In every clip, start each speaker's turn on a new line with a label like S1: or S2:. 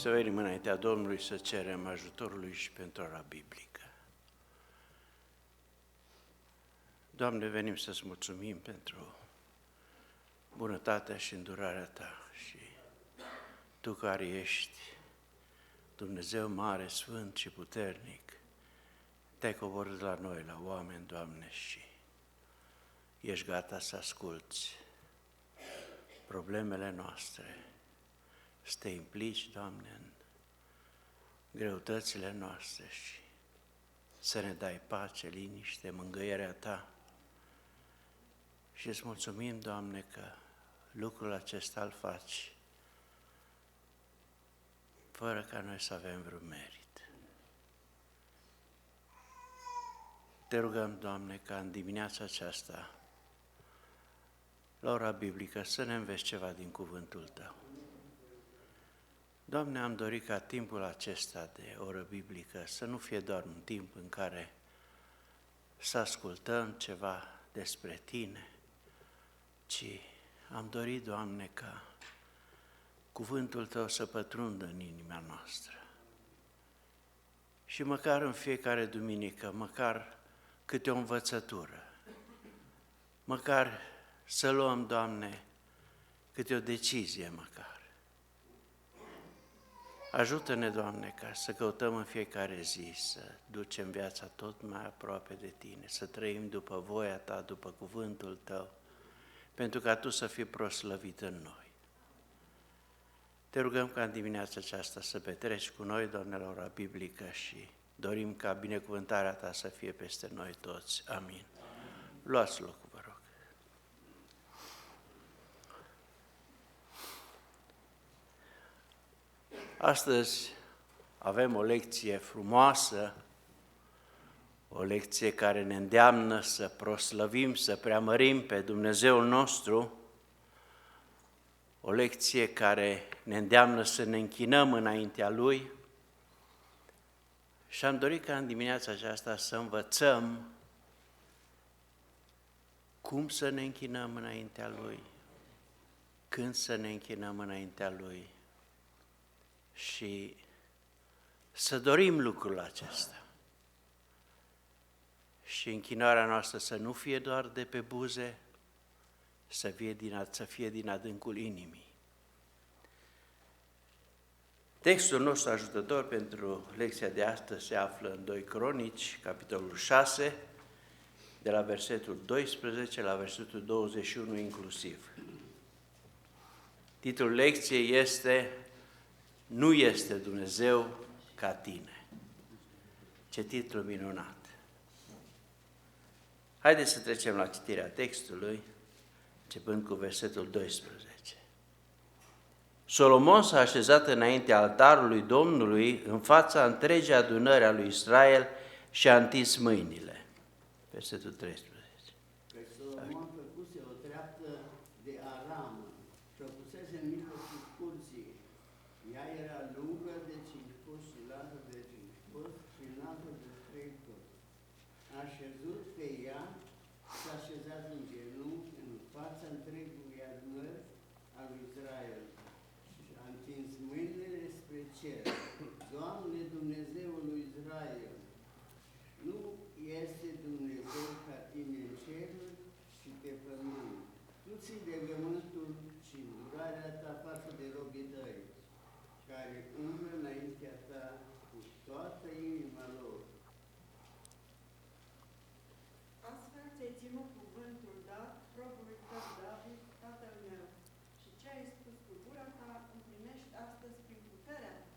S1: Să venim înaintea Domnului să cerem ajutorul Lui și pentru ora biblică. Doamne, venim să-ți mulțumim pentru bunătatea și îndurarea Ta și Tu care ești Dumnezeu mare, sfânt și puternic, Te-ai coborât la noi, la oameni, Doamne, și ești gata să asculți problemele noastre, să Te implici, Doamne, în greutățile noastre și să ne dai pace, liniște, mângâierea Ta. Și îți mulțumim, Doamne, că lucrul acesta îl faci fără ca noi să avem vreun merit. Te rugăm, Doamne, ca în dimineața aceasta, la ora biblică, să ne înveți ceva din cuvântul Tău. Doamne, am dorit ca timpul acesta de oră biblică să nu fie doar un timp în care să ascultăm ceva despre Tine, ci am dorit, Doamne, ca cuvântul Tău să pătrundă în inima noastră. Și măcar în fiecare duminică, măcar câte o învățătură, măcar să luăm, Doamne, câte o decizie măcar. Ajută-ne, Doamne, ca să căutăm în fiecare zi, să ducem viața tot mai aproape de Tine, să trăim după voia Ta, după cuvântul Tău, pentru ca Tu să fii proslăvit în noi. Te rugăm ca în dimineața aceasta să petreci cu noi, Doamne, la ora biblică și dorim ca binecuvântarea Ta să fie peste noi toți. Amin. Luați locul, vă rog. Astăzi avem o lecție frumoasă, o lecție care ne îndeamnă să proslăvim, să preamărim pe Dumnezeul nostru, o lecție care ne îndeamnă să ne închinăm înaintea Lui și am dorit ca în dimineața aceasta să învățăm cum să ne închinăm înaintea Lui, când să ne închinăm înaintea Lui și să dorim lucrul acesta. Și închinarea noastră să nu fie doar de pe buze, să fie din adâncul inimii. Textul nostru ajutător pentru lecția de astăzi se află în 2 Cronici, capitolul 6, de la versetul 12 la versetul 21 inclusiv. Titlul lecției este Nu este Dumnezeu ca tine. Ce titlu minunat! Haideți să trecem la citirea textului, începând cu versetul 12. Solomon s-a așezat înaintea altarului Domnului, în fața întregii adunări a lui Israel și a întins mâinile. Versetul 13.
S2: Solomon făcuse o treaptă de aramă și o pusese în mijlocul curții. Ea era lungă de 5 coți și lată de 5 coți și înaltă de 3 coți. Așezut pe ea, s-a așezat în genunchi în fața întregului adunări a lui Israel și a întins mâinile spre cer. Doamne, Dumnezeul lui Israel, nu este Dumnezeu ca tine în ceruri și pe pământ. Tu ții legământul și îndurarea ta față de robii tăi, care umblă înaintea ta cu toată inima lor.
S3: Astfel ți-ai ținut cuvântul dat robului tău David, tatăl meu, și ce ai spus cu gura ta împlinești astăzi prin puterea ta.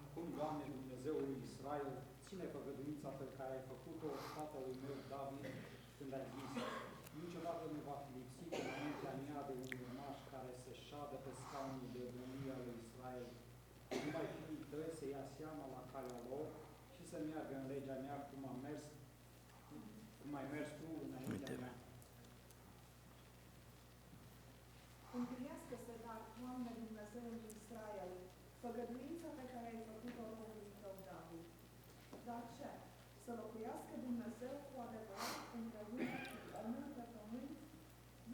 S4: Acum, Doamne, Dumnezeul lui Israel, ține făgăduința pe care ai făcut-o tatălui meu David când ai zis: niciodată nu va fi lipsit înaintea mea de un urmaș care să șadă pe scaunul de domnie al lui Israel. Numai fiii tăi să ia seama la calea lor și să meargă în legea mea cum ai mers tu înaintea mea.
S5: Împlinească-se, dar, Doamne, Dumnezeul lui Israel, făgăduința pe care ai făcut-o robului tău David. Dar ce? Să locuiască Dumnezeu cu adevărat împreună cu omul pe pământ?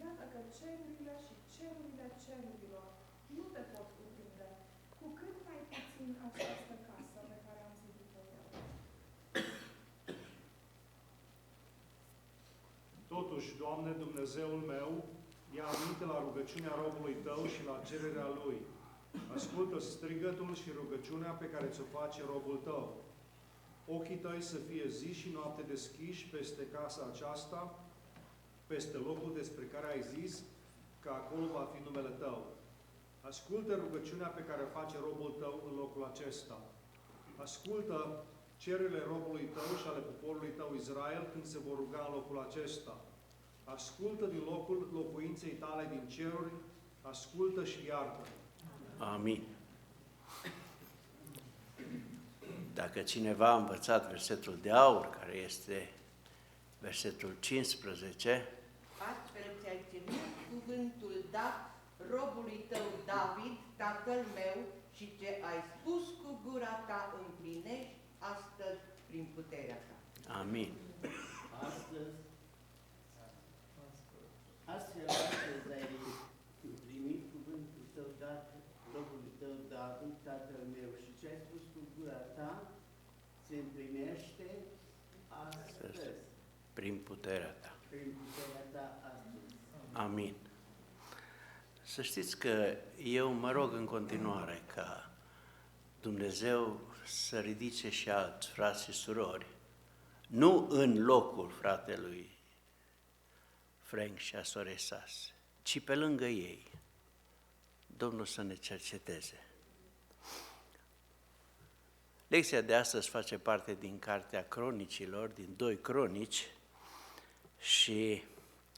S5: Iată că cerurile și cerurile cerurilor nu te pot cuprinde această casă pe care am zidit-o eu.
S6: Totuși, Doamne, Dumnezeul meu, ia aminte la rugăciunea robului Tău și la cererea lui. Ascultă strigătul și rugăciunea pe care ți-o face robul Tău. Ochii Tăi să fie zi și noapte deschiși peste casa aceasta, peste locul despre care ai zis că acolo va fi numele Tău. Ascultă rugăciunea pe care o face robul Tău în locul acesta. Ascultă cererile robului Tău și ale poporului Tău Israel când se vor ruga în locul acesta. Ascultă din locul locuinței Tale din ceruri, ascultă și iartă.
S1: Amin. Dacă cineva a învățat versetul de aur, care este versetul 15,
S7: Astfel ți-ai ținut cuvântul dat robului tău David, tatăl meu, și ce ai spus cu gura ta împlinești astăzi prin puterea ta.
S1: amin.
S2: Astfel ai primit cuvântul tău dat robului tău David, tatăl meu, și ce ai spus cu gura ta se împlinește astăzi.
S1: Prin puterea ta.
S2: Prin puterea ta astăzi.
S1: Amin. Să știți că eu mă rog în continuare ca Dumnezeu să ridice și alți frați și surori, nu în locul fratelui Frank și a sorei Sas, ci pe lângă ei. Domnul să ne cerceteze. Lecția de astăzi face parte din Cartea Cronicilor, din 2 Cronici, și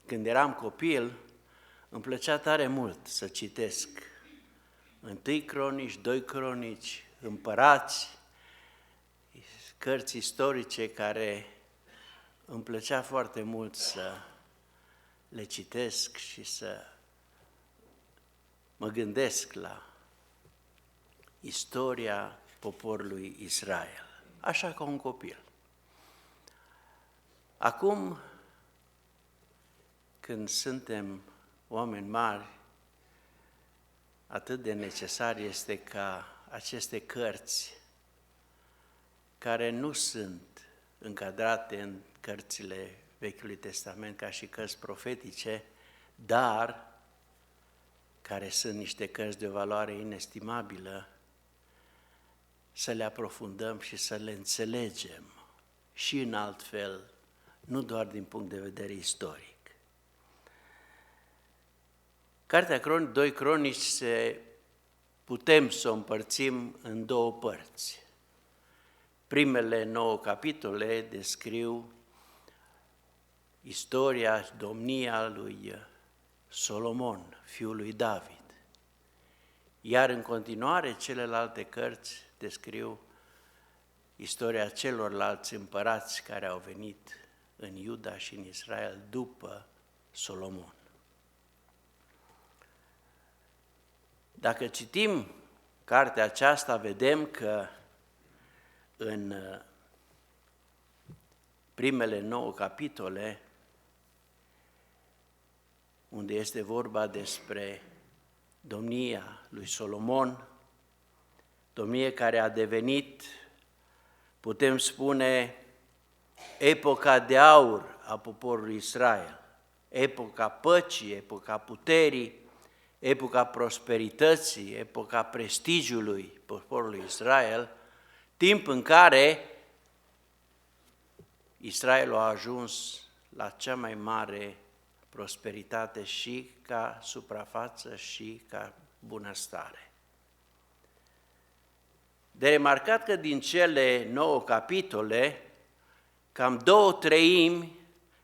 S1: când eram copil, îmi plăcea tare mult să citesc 1 Cronici, 2 Cronici, Împărați, cărți istorice care îmi plăcea foarte mult să le citesc și să mă gândesc la istoria poporului Israel, așa ca un copil. Acum, când suntem oameni mari, atât de necesar este ca aceste cărți, care nu sunt încadrate în cărțile Vechiului Testament ca și cărți profetice, dar care sunt niște cărți de o valoare inestimabilă, să le aprofundăm și să le înțelegem și în alt fel, nu doar din punct de vedere istoric. Cartea 2 Cronici putem să o împărțim în 2 părți. Primele 9 capitole descriu istoria și domnia lui Solomon, fiul lui David. Iar în continuare, celelalte cărți descriu istoria celorlalți împărați care au venit în Iuda și în Israel după Solomon. Dacă citim cartea aceasta, vedem că în primele 9 capitole, unde este vorba despre domnia lui Solomon, domnie care a devenit, putem spune, epoca de aur a poporului Israel, epoca păcii, epoca puterii, epoca prosperității, epoca prestigiului poporului Israel, timp în care Israel a ajuns la cea mai mare prosperitate și ca suprafață și ca bunăstare. De remarcat că din cele 9 capitole, cam 2/3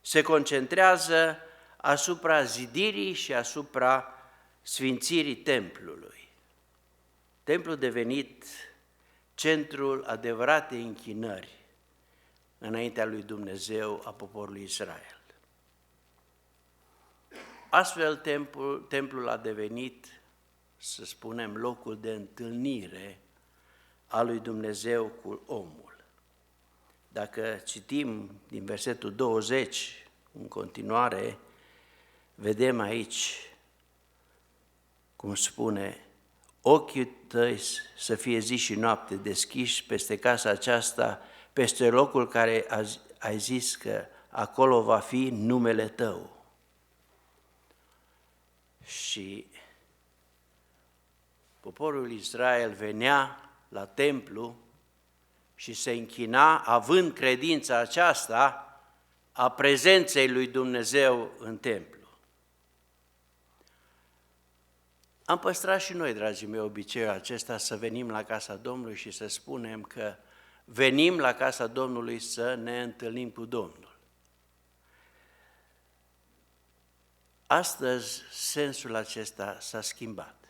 S1: se concentrează asupra zidirii și asupra sfințirii templului. Templul devenit centrul adevăratei închinări înaintea lui Dumnezeu a poporului Israel. Astfel, templul a devenit, să spunem, locul de întâlnire a lui Dumnezeu cu omul. Dacă citim din versetul 20 în continuare, vedem aici cum spune: ochii tăi să fie zi și noapte deschiși peste casa aceasta, peste locul care ai zis că acolo va fi numele tău. Și poporul Israel venea la templu și se închina, având credința aceasta a prezenței lui Dumnezeu în templu. Am păstrat și noi, dragii mei, obiceiul acesta să venim la casa Domnului și să spunem că venim la casa Domnului să ne întâlnim cu Domnul. Astăzi sensul acesta s-a schimbat.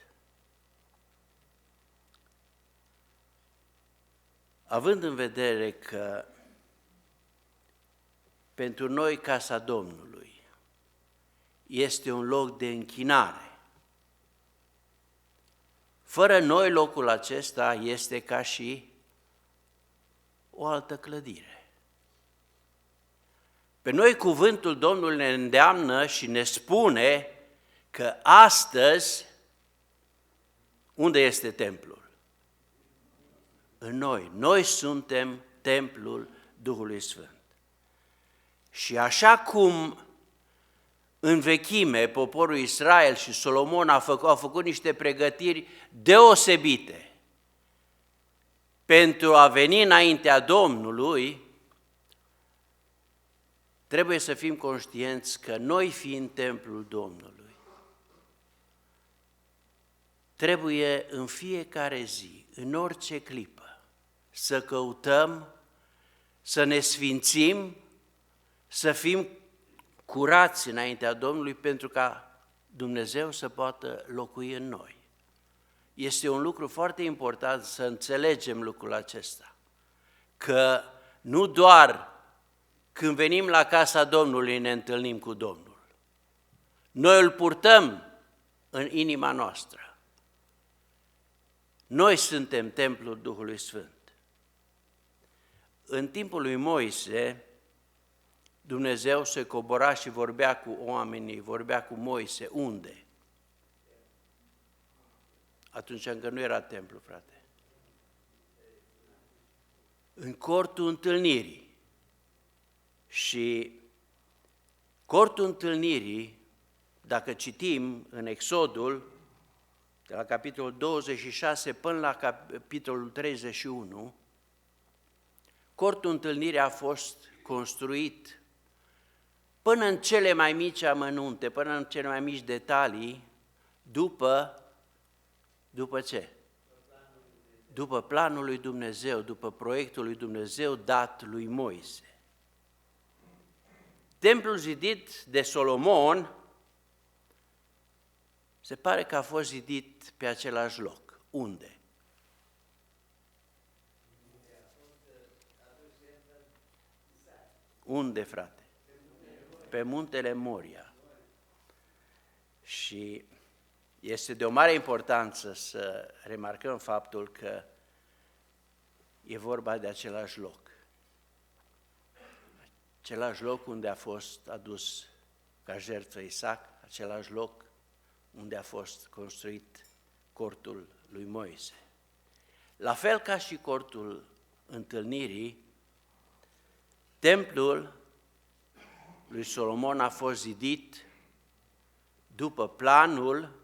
S1: Având în vedere că pentru noi casa Domnului este un loc de închinare, fără noi locul acesta este ca și o altă clădire. Pe noi cuvântul Domnului ne îndeamnă și ne spune că astăzi, unde este templul? În noi. Noi suntem templul Duhului Sfânt. Și așa cum în vechime poporul Israel și Solomon au făcut niște pregătiri deosebite pentru a veni înaintea Domnului, trebuie să fim conștienți că noi, fiind templul Domnului, trebuie în fiecare zi, în orice clipă, să căutăm, să ne sfințim, să fim curați înaintea Domnului pentru ca Dumnezeu să poată locui în noi. Este un lucru foarte important să înțelegem lucrul acesta, că nu doar când venim la casa Domnului ne întâlnim cu Domnul. Noi îl purtăm în inima noastră. Noi suntem templul Duhului Sfânt. În timpul lui Moise, Dumnezeu se cobora și vorbea cu oamenii, vorbea cu Moise. Unde? Atunci încă nu era templu, frate. În cortul întâlnirii. Și cortul întâlnirii, dacă citim în Exodul, de la capitolul 26 până la capitolul 31, cortul întâlnirii a fost construit până în cele mai mici amănunte, până în cele mai mici detalii, după ce? După planul lui Dumnezeu, după proiectul lui Dumnezeu dat lui Moise. Templul zidit de Solomon se pare că a fost zidit pe același loc. Unde? Unde, frate? Pe muntele Moria. Și este de o mare importanță să remarcăm faptul că e vorba de același loc. Același loc unde a fost adus ca jertfă Isaac, același loc unde a fost construit cortul lui Moise. La fel ca și cortul întâlnirii, templul lui Solomon a fost zidit după planul,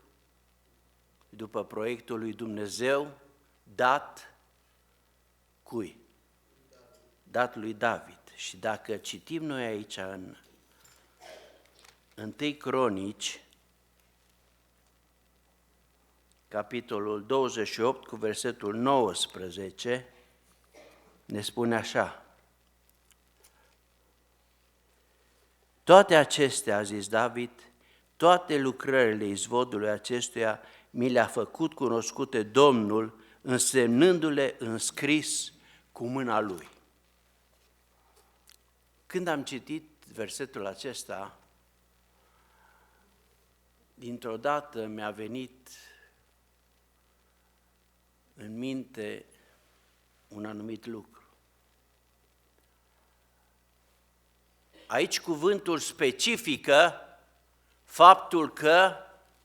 S1: după proiectul lui Dumnezeu dat cui? Dat lui David. Și dacă citim noi aici în 1 Cronici, capitolul 28 cu versetul 19, ne spune așa: toate acestea, a zis David, toate lucrările izvodului acestuia mi le-a făcut cunoscute Domnul, însemnându-le înscris cu mâna Lui. Când am citit versetul acesta, dintr-o dată mi-a venit în minte un anumit lucru. Aici cuvântul specifică faptul că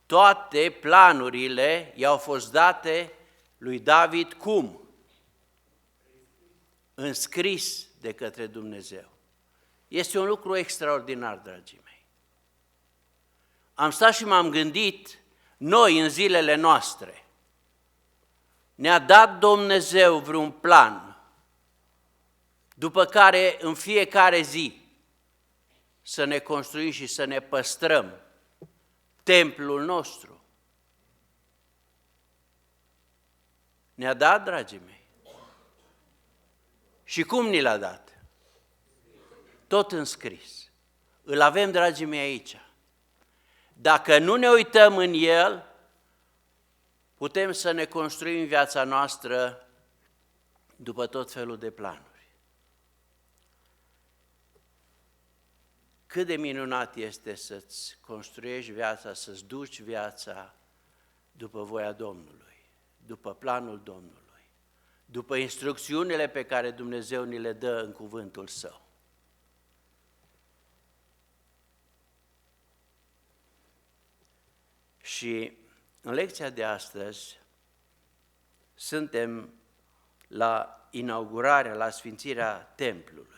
S1: toate planurile i-au fost date lui David cum? Înscris de către Dumnezeu. Este un lucru extraordinar, dragii mei. Am stat și m-am gândit, noi în zilele noastre, ne-a dat Dumnezeu vreun plan, după care în fiecare zi să ne construim și să ne păstrăm templul nostru. Ne-a dat, dragii mei. Și cum ni l-a dat? Tot înscris. Îl avem, dragii mei, aici. Dacă nu ne uităm în el, putem să ne construim viața noastră după tot felul de planuri. Cât de minunat este să-ți construiești viața, să-ți duci viața după voia Domnului, după planul Domnului, după instrucțiunile pe care Dumnezeu ni le dă în cuvântul Său. Și în lecția de astăzi suntem la inaugurarea, la sfințirea templului.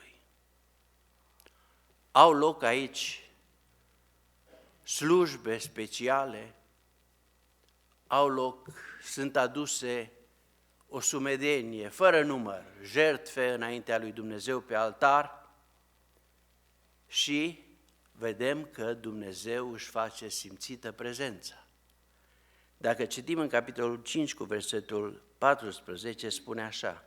S1: Au loc aici slujbe speciale, au loc, sunt aduse o sumedenie, fără număr, jertfe înaintea lui Dumnezeu pe altar și vedem că Dumnezeu își face simțită prezența. Dacă citim în capitolul 5 cu versetul 14, spune așa: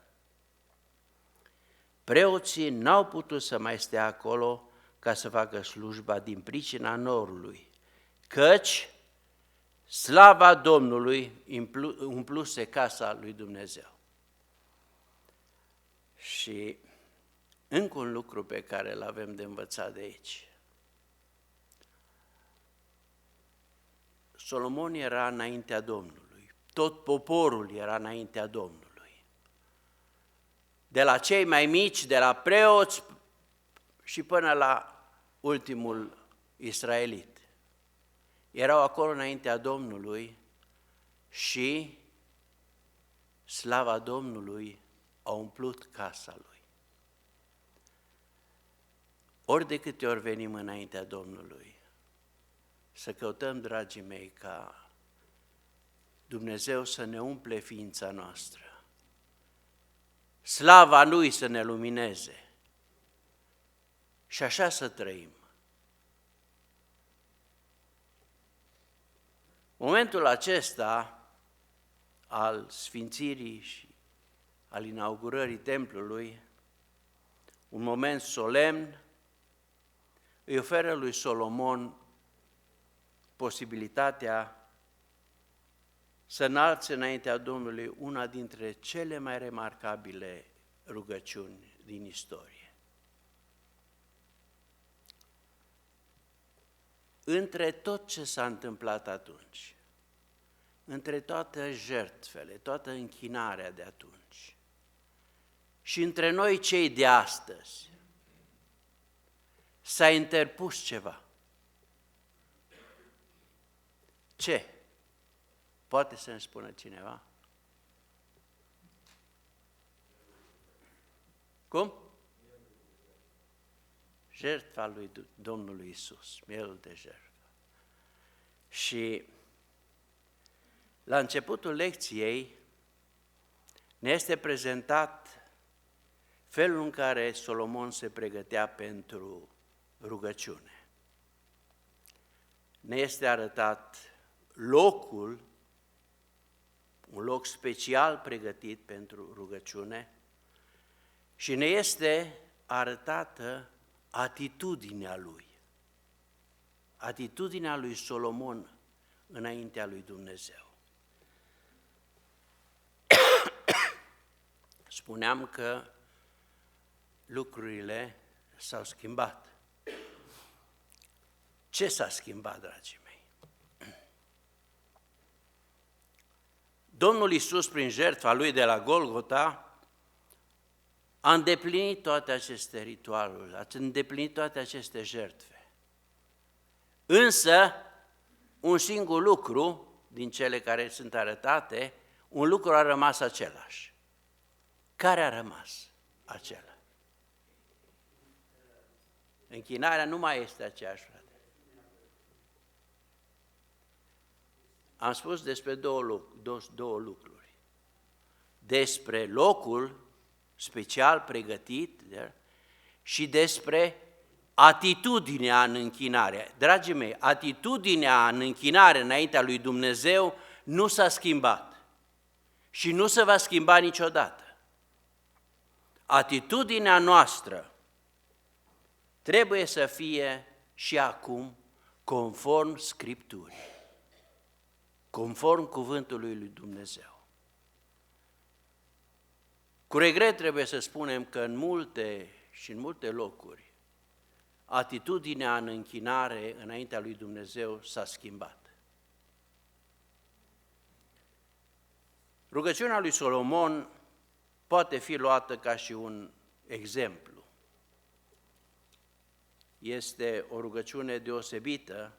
S1: preoții n-au putut să mai stea acolo ca să facă slujba din pricina norului, căci slava Domnului umpluse casa lui Dumnezeu. Și încă un lucru pe care îl avem de învățat de aici. Solomon era înaintea Domnului, tot poporul era înaintea Domnului. De la cei mai mici, de la preoți și până la ultimul israelit. Erau acolo înaintea Domnului și slava Domnului a umplut casa lui. Ori de câte ori venim înaintea Domnului, să căutăm, dragii mei, ca Dumnezeu să ne umple ființa noastră, slava Lui să ne lumineze și așa să trăim. Momentul acesta al sfințirii și al inaugurării templului, un moment solemn, îi oferă lui Solomon posibilitatea să înalțe înaintea Domnului una dintre cele mai remarcabile rugăciuni din istorie. Între tot ce s-a întâmplat atunci, între toate jertfele, toată închinarea de atunci și între noi cei de astăzi, s-a interpus ceva. Ce? Poate să-mi spună cineva? Cum? Jertfa lui Domnului Iisus, mielul de jertfă. Și la începutul lecției ne este prezentat felul în care Solomon se pregătea pentru rugăciune. Ne este arătat locul, un loc special pregătit pentru rugăciune și ne este arătată atitudinea lui. Atitudinea lui Solomon înaintea lui Dumnezeu. Spuneam că lucrurile s-au schimbat. Ce s-a schimbat, dragii mei? Domnul Iisus, prin jertfa lui de la Golgota, a îndeplinit toate aceste ritualuri, a îndeplinit toate aceste jertfe. Însă, un singur lucru din cele care sunt arătate, un lucru a rămas același. Care a rămas acela? Închinarea nu mai este aceeași, frate. Am spus despre două lucruri. Despre locul special pregătit și despre atitudinea în închinare. Dragii mei, atitudinea în închinare înaintea lui Dumnezeu nu s-a schimbat și nu se va schimba niciodată. Atitudinea noastră trebuie să fie și acum conform Scripturii, conform cuvântului lui Dumnezeu. Cu regret trebuie să spunem că în multe locuri atitudinea în închinare înaintea lui Dumnezeu s-a schimbat. Rugăciunea lui Solomon poate fi luată ca și un exemplu. Este o rugăciune deosebită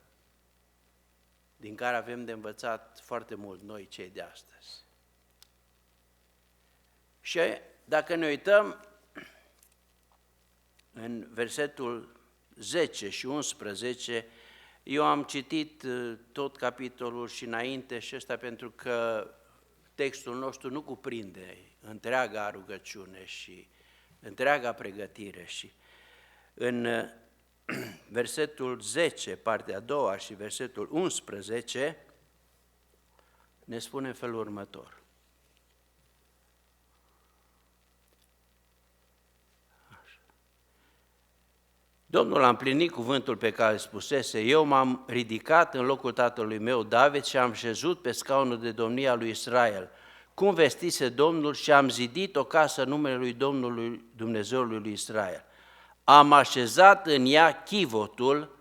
S1: din care avem de învățat foarte mult noi cei de astăzi. Și dacă ne uităm în versetul 10 și 11, eu am citit tot capitolul și înainte și ăsta pentru că textul nostru nu cuprinde întreaga rugăciune și întreaga pregătire. Și în versetul 10, partea a doua și versetul 11, ne spune în felul următor. Domnul a împlinit cuvântul pe care îl spusese, eu m-am ridicat în locul tatălui meu David și am șezut pe scaunul de domnie a lui Israel. Cum vestise Domnul și am zidit o casă numele lui Domnului Dumnezeului lui Israel. Am așezat în ea chivotul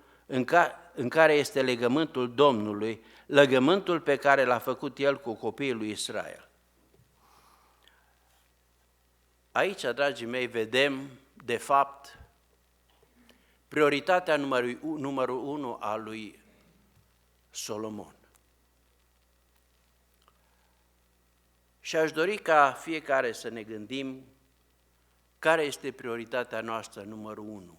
S1: în care este legământul Domnului, legământul pe care l-a făcut el cu copiii lui Israel. Aici, dragii mei, vedem, de fapt, prioritatea numărul 1 a lui Solomon. Și aș dori ca fiecare să ne gândim care este prioritatea noastră numărul 1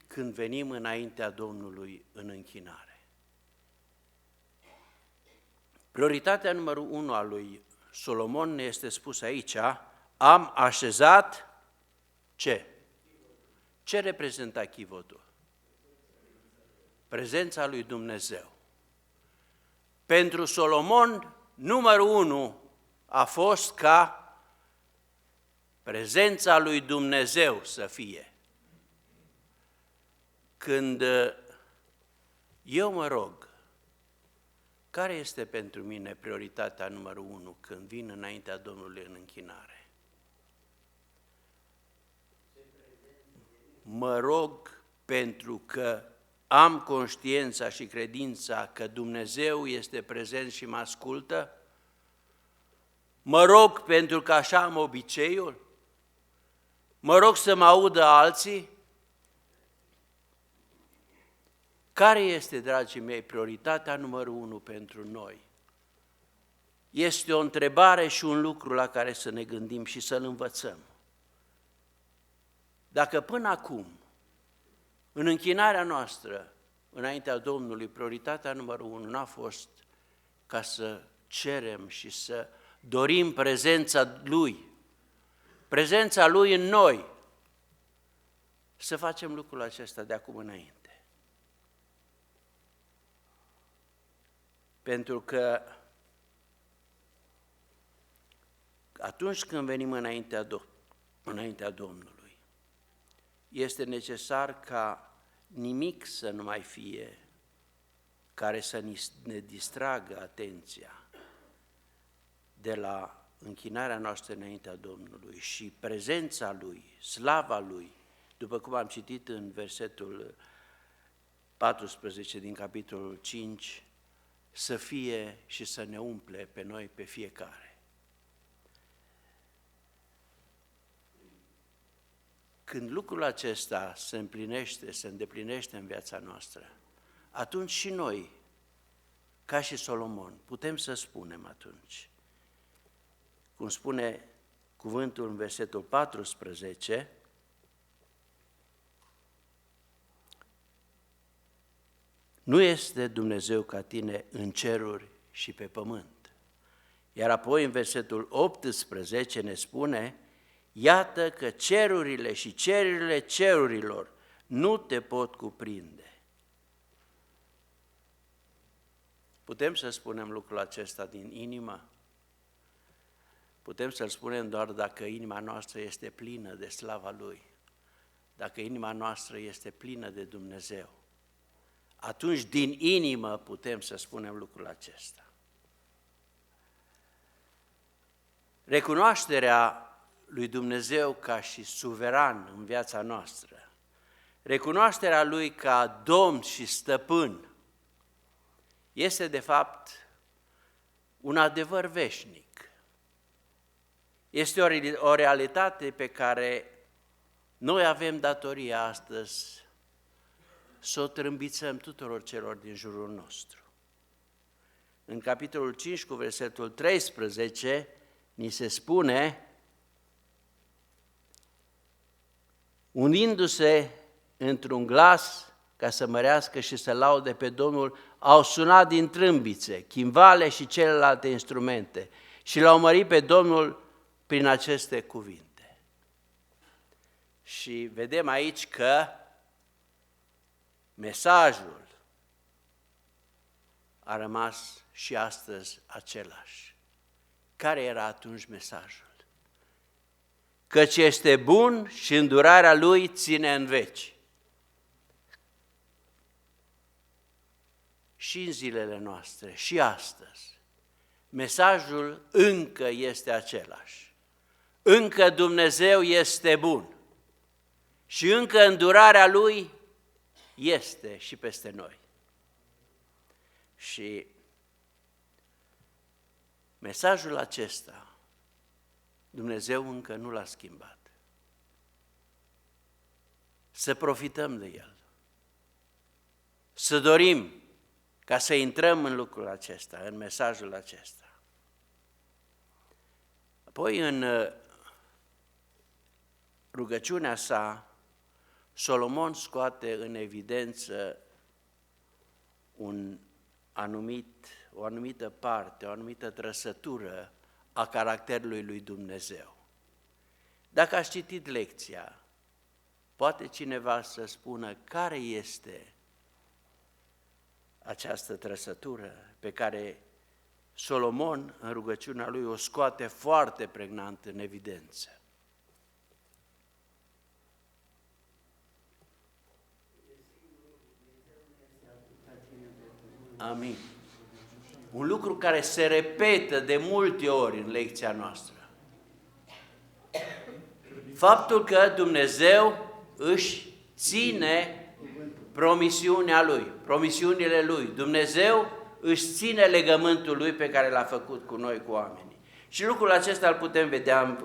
S1: când venim înaintea Domnului în închinare. Prioritatea numărul 1 a lui Solomon ne este spus aici, am așezat ce? Ce reprezenta chivotul? Prezența lui Dumnezeu. Pentru Solomon, numărul 1 a fost ca prezența lui Dumnezeu să fie. Când eu mă rog, care este pentru mine prioritatea numărul 1 când vin înaintea Domnului în închinare? Mă rog pentru că am conștiința și credința că Dumnezeu este prezent și mă ascultă? Mă rog pentru că așa am obiceiul? Mă rog să mă audă alții? Care este, dragii mei, prioritatea numărul 1 pentru noi? Este o întrebare și un lucru la care să ne gândim și să-l învățăm. Dacă până acum, în închinarea noastră, înaintea Domnului, prioritatea numărul 1 n-a fost ca să cerem și să dorim prezența Lui în noi, să facem lucrul acesta de acum înainte. Pentru că atunci când venim înaintea Domnului, este necesar ca nimic să nu mai fie care să ne distragă atenția de la închinarea noastră înaintea Domnului și prezența Lui, slava Lui, după cum am citit în versetul 14 din capitolul 5, să fie și să ne umple pe noi, pe fiecare. Când lucrul acesta se îndeplinește în viața noastră, atunci și noi ca și Solomon, putem să spunem atunci, cum spune cuvântul în versetul 14, nu este Dumnezeu ca tine în ceruri și pe pământ. Iar apoi în versetul 18 ne spune, iată că cerurile și cerurile cerurilor nu te pot cuprinde. Putem să spunem lucrul acesta din inimă? Putem să-l spunem doar dacă inima noastră este plină de slava Lui, dacă inima noastră este plină de Dumnezeu. Atunci din inimă putem să spunem lucrul acesta. Recunoașterea lui Dumnezeu ca și suveran în viața noastră, recunoașterea Lui ca Domn și Stăpân, este de fapt un adevăr veșnic. Este o realitate pe care noi avem datoria astăzi să o trâmbițăm tuturor celor din jurul nostru. În capitolul 5 cu versetul 13 ni se spune, unindu-se într-un glas ca să mărească și să laude pe Domnul, au sunat din trâmbițe, chimbale și celelalte instrumente și l-au mărit pe Domnul prin aceste cuvinte. Și vedem aici că mesajul a rămas și astăzi același. Care era atunci mesajul? Căci este bun și îndurarea Lui ține în veci. Și în zilele noastre, și astăzi, mesajul încă este același. Încă Dumnezeu este bun și încă îndurarea Lui este și peste noi. Și mesajul acesta Dumnezeu încă nu l-a schimbat. Să profităm de el. Să dorim ca să intrăm în lucrul acesta, în mesajul acesta. Apoi în rugăciunea sa, Solomon scoate în evidență o anumită parte, o anumită trăsătură a caracterului lui Dumnezeu. Dacă ați citit lecția, poate cineva să spună care este această trăsătură pe care Solomon, în rugăciunea lui, o scoate foarte pregnant în evidență. Amin. Un lucru care se repetă de multe ori în lecția noastră. Faptul că Dumnezeu își ține promisiunea Lui, promisiunile Lui. Dumnezeu își ține legământul Lui pe care l-a făcut cu noi, cu oamenii. Și lucrul acesta îl putem vedea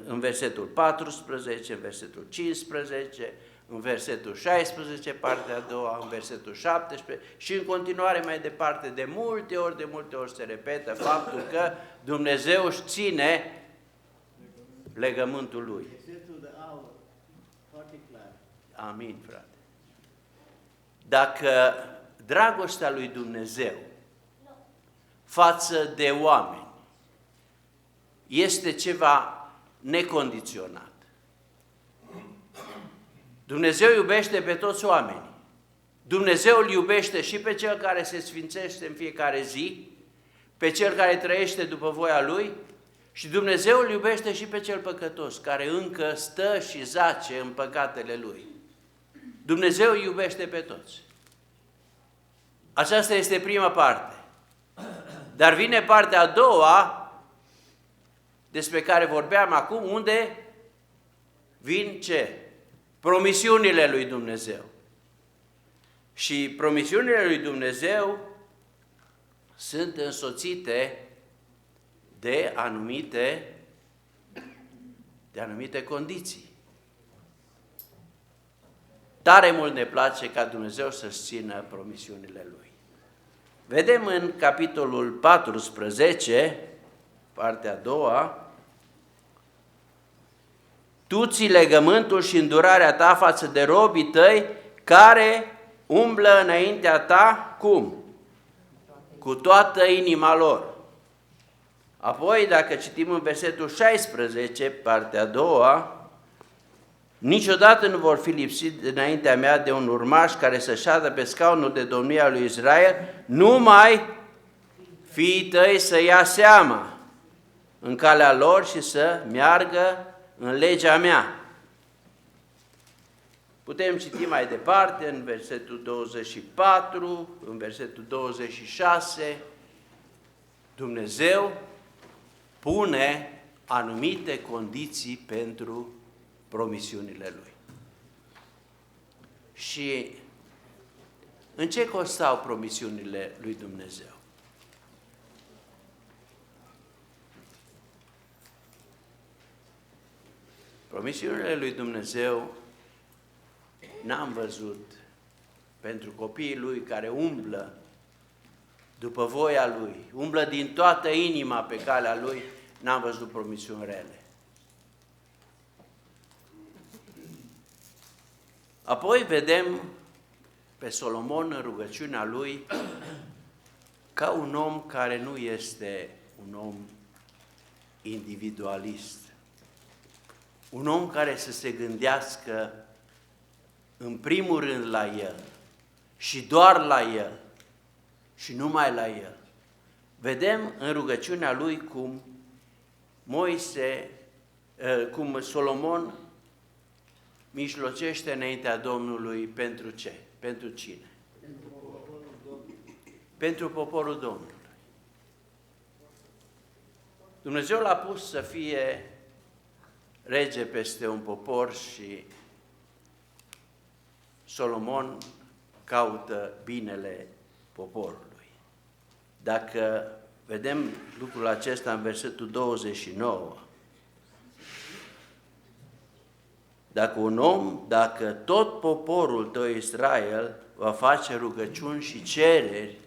S1: în versetul 14, în versetul 15, în versetul 16, partea a doua, în versetul 17 și în continuare mai departe, de multe ori se repetă faptul că Dumnezeu își ține legământul Lui.
S2: Versetul de aur, foarte clar.
S1: Amin, frate. Dacă dragostea lui Dumnezeu față de oameni este ceva necondiționat, Dumnezeu iubește pe toți oamenii. Dumnezeu îl iubește și pe cel care se sfințește în fiecare zi, pe cel care trăiește după voia Lui și Dumnezeu îl iubește și pe cel păcătos, care încă stă și zace în păcatele lui. Dumnezeu îi iubește pe toți. Aceasta este prima parte. Dar vine partea a doua, despre care vorbeam acum, unde vin ce? Promisiunile lui Dumnezeu. Și promisiunile lui Dumnezeu sunt însoțite de anumite condiții. Tare mult ne place ca Dumnezeu să-și țină promisiunile Lui. Vedem în capitolul 14, partea a doua, tu ții legământul și îndurarea ta față de robii tăi care umblă înaintea ta, cum? Cu toată inima lor. Apoi, dacă citim în versetul 16, partea a doua, niciodată nu vor fi lipsit înaintea mea de un urmaș care să șadă pe scaunul de domnie al lui Israel, numai fiii tăi să ia seama în calea lor și să meargă în legea mea. Putem citi mai departe în versetul 24, în versetul 26, Dumnezeu pune anumite condiții pentru promisiunile Lui. Și în ce constau promisiunile lui Dumnezeu? Promisiunile lui Dumnezeu n-am văzut pentru copiii Lui care umblă după voia Lui, umblă din toată inima pe calea Lui, n-am văzut promisiuni rele. Apoi vedem pe Solomon în rugăciunea lui ca un om care nu este un om individualist, un om care să se gândească în primul rând la el și doar la el și numai la el. Vedem în rugăciunea lui cum Solomon mijlocește înaintea Domnului pentru ce? Pentru cine?
S2: Pentru poporul Domnului.
S1: Pentru poporul Domnului. Dumnezeu l-a pus să fie rege peste un popor și Solomon caută binele poporului. Dacă vedem lucrul acesta în versetul 29, dacă tot poporul tău Israel va face rugăciuni și cereri,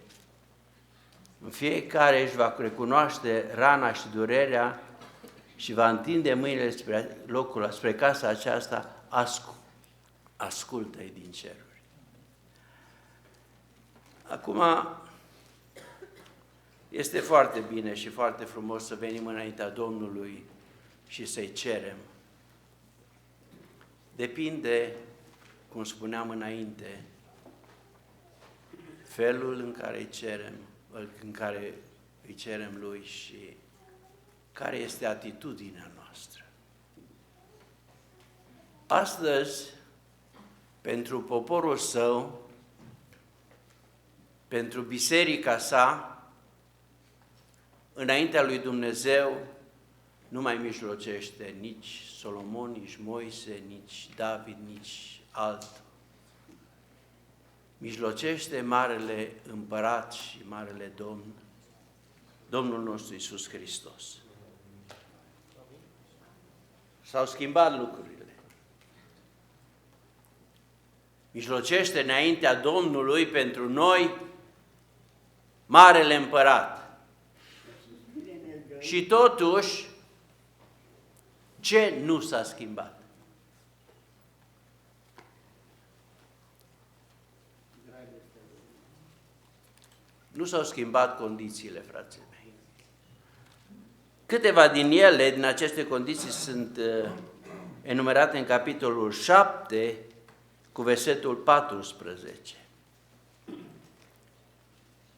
S1: în fiecare își va recunoaște rana și durerea și va întinde mâinile spre locul, spre casa aceasta, ascultă-i din ceruri. Acum, este foarte bine și foarte frumos să venim înaintea Domnului și să-i cerem. Depinde, cum spuneam înainte, felul în care îi cerem Lui și care este atitudinea noastră. Astăzi, pentru poporul Său, pentru biserica sa, înaintea lui Dumnezeu, nu mai mijlocește nici Solomon, nici Moise, nici David, nici altul. Mijlocește Marele Împărat și Marele Domn, Domnul nostru Iisus Hristos. S-au schimbat lucrurile. Mijlocește înaintea Domnului pentru noi Marele Împărat. Și totuși, ce nu s-a schimbat? Nu s-au schimbat condițiile, frații mei. Câteva din aceste condiții sunt enumerate în capitolul 7 cu versetul 14.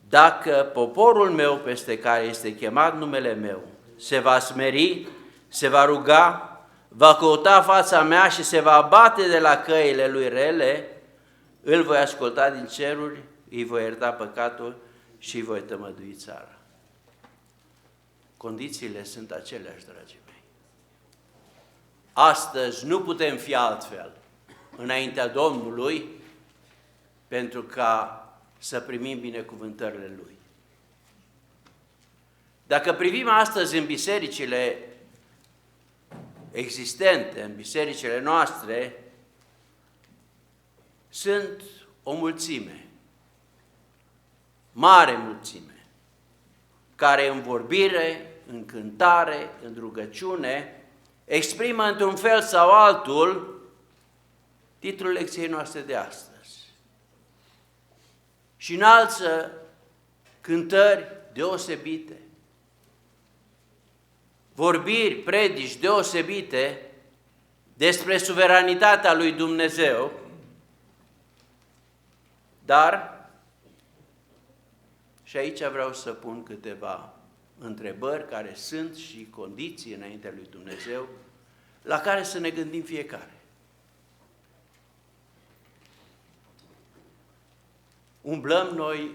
S1: Dacă poporul meu peste care este chemat numele meu se va smeri, se va ruga, va căuta fața mea și se va abate de la căile lui rele, îl voi asculta din ceruri, îi voi ierta păcatul și îi voi tămădui țara. Condițiile sunt aceleași, dragii mei. Astăzi nu putem fi altfel înaintea Domnului pentru ca să primim binecuvântările Lui. Dacă privim astăzi în bisericile existente, în bisericile noastre, sunt o mulțime mare mulțime, care în vorbire, în cântare, în rugăciune, exprimă într-un fel sau altul titlul lecției noastre de astăzi. Și înalță cântări deosebite, vorbiri, predici deosebite despre suveranitatea lui Dumnezeu, dar, și aici vreau să pun câteva întrebări care sunt și condiții înaintea lui Dumnezeu, la care să ne gândim fiecare. Umblăm noi,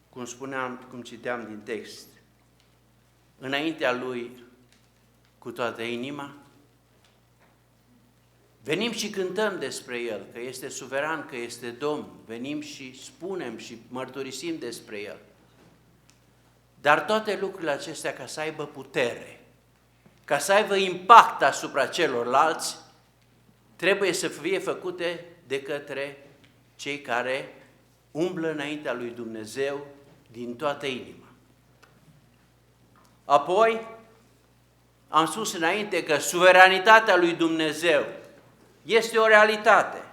S1: cum spuneam, cum citeam din text, înaintea Lui cu toată inima? Venim și cântăm despre El, că este suveran, că este Domn. Venim și spunem și mărturisim despre El. Dar toate lucrurile acestea, ca să aibă putere, ca să aibă impact asupra celorlalți, trebuie să fie făcute de către cei care umblă înaintea lui Dumnezeu din toată inima. Apoi, am spus înainte că suveranitatea lui Dumnezeu este o realitate,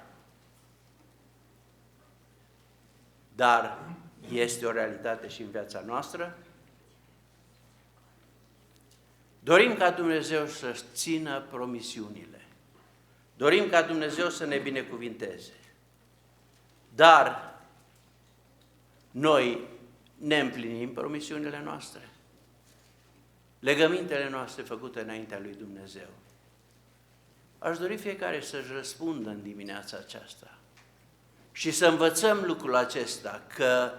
S1: dar este o realitate și în viața noastră. Dorim ca Dumnezeu să țină promisiunile, dorim ca Dumnezeu să ne binecuvinteze, dar noi ne împlinim promisiunile noastre, legămintele noastre făcute înaintea lui Dumnezeu. Aș dori fiecare să-și răspundă în dimineața aceasta și să învățăm lucrul acesta, că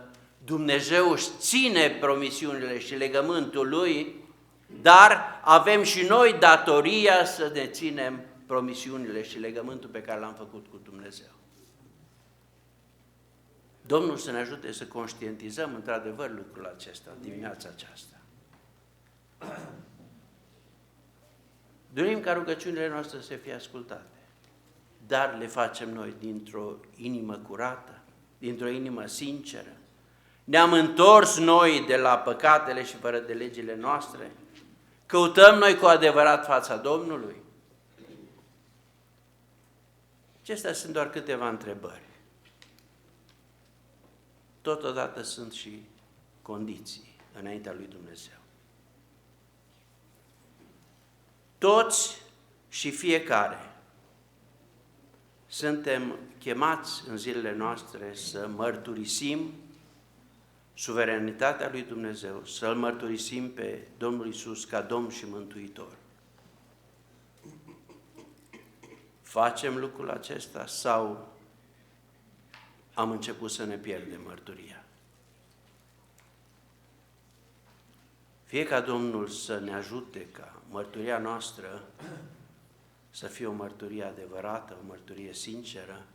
S1: Dumnezeu își ține promisiunile și legământul Lui, dar avem și noi datoria să ne ținem promisiunile și legământul pe care l-am făcut cu Dumnezeu. Domnul să ne ajute să conștientizăm într-adevăr lucrul acesta în dimineața aceasta. Dorim ca rugăciunile noastre să fie ascultate, dar le facem noi dintr-o inimă curată, dintr-o inimă sinceră. Ne-am întors noi de la păcatele și fără de legile noastre? Căutăm noi cu adevărat fața Domnului? Acestea sunt doar câteva întrebări. Totodată sunt și condiții înaintea lui Dumnezeu. Toți și fiecare suntem chemați în zilele noastre să mărturisim suveranitatea lui Dumnezeu, să-L mărturisim pe Domnul Iisus ca Domn și Mântuitor. Facem lucrul acesta sau am început să ne pierdem mărturia? Fie ca Domnul să ne ajute ca mărturia noastră să fie o mărturie adevărată, o mărturie sinceră,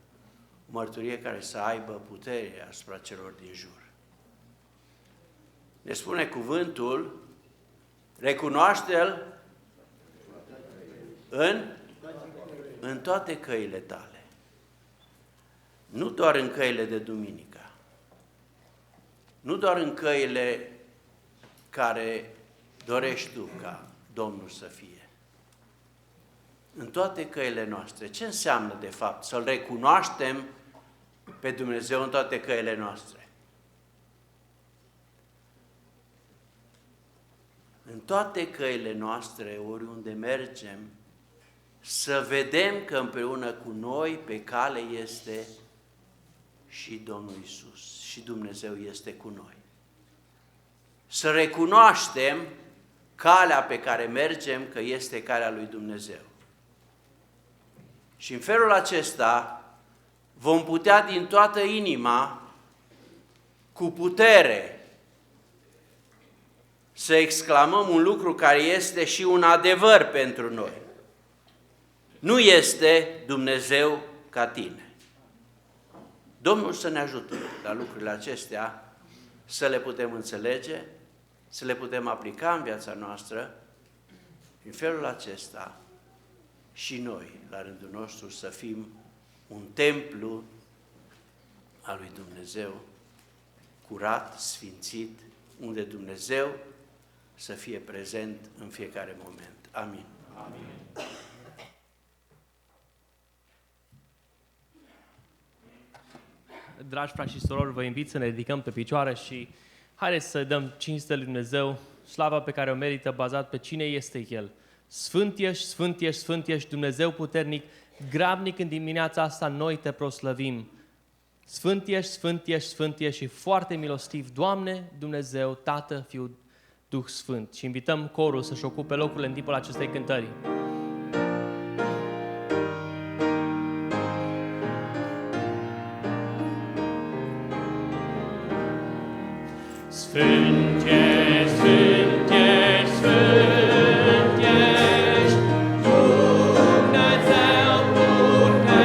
S1: o mărturie care să aibă putere asupra celor din jur. Ne spune cuvântul, recunoaște-L în toate căile tale, nu doar în căile de duminică, nu doar în căile care dorești tu ca Domnul să fie. În toate căile noastre. Ce înseamnă, de fapt, să-L recunoaștem pe Dumnezeu în toate căile noastre? În toate căile noastre, oriunde mergem, să vedem că împreună cu noi pe cale este și Domnul Iisus, și Dumnezeu este cu noi. Să recunoaștem calea pe care mergem că este calea lui Dumnezeu. Și în felul acesta vom putea din toată inima, cu putere, să exclamăm un lucru care este și un adevăr pentru noi. Nu este Dumnezeu ca tine. Domnul să ne ajute la lucrurile acestea, să le putem înțelege, să le putem aplica în viața noastră, în felul acesta și noi, la rândul nostru, să fim un templu al lui Dumnezeu curat, sfințit, unde Dumnezeu să fie prezent în fiecare moment. Amin.
S4: Amin.
S8: Dragi frați și surori, vă invit să ne ridicăm pe picioare și haideți să dăm cinste lui Dumnezeu, slava pe care o merită bazat pe cine este El. Sfânt ești, Sfânt ești, Sfânt ești, Dumnezeu puternic, grabnic în dimineața asta noi te proslăvim. Sfânt ești, Sfânt ești, Sfânt ești și foarte milostiv, Doamne, Dumnezeu, Tată, Fiu, Duh Sfânt. Și invităm corul să-și ocupe locurile în timpul acestei cântări. Sfânt ești, Sfânt ești, Sfânt ești, Dumnezeu puternic,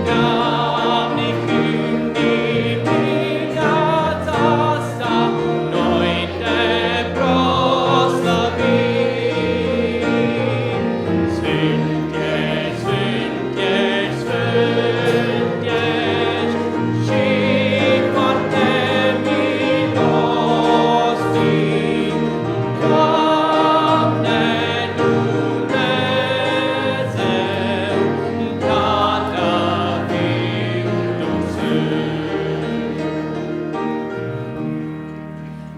S8: grabnic în dimineața asta, noi te proslăvim. Sfânt ești, Sfânt ești, Sfânt ești, și foarte milostiv, Doamne Dumnezeu, Tată, Fiu, Duh Sfânt.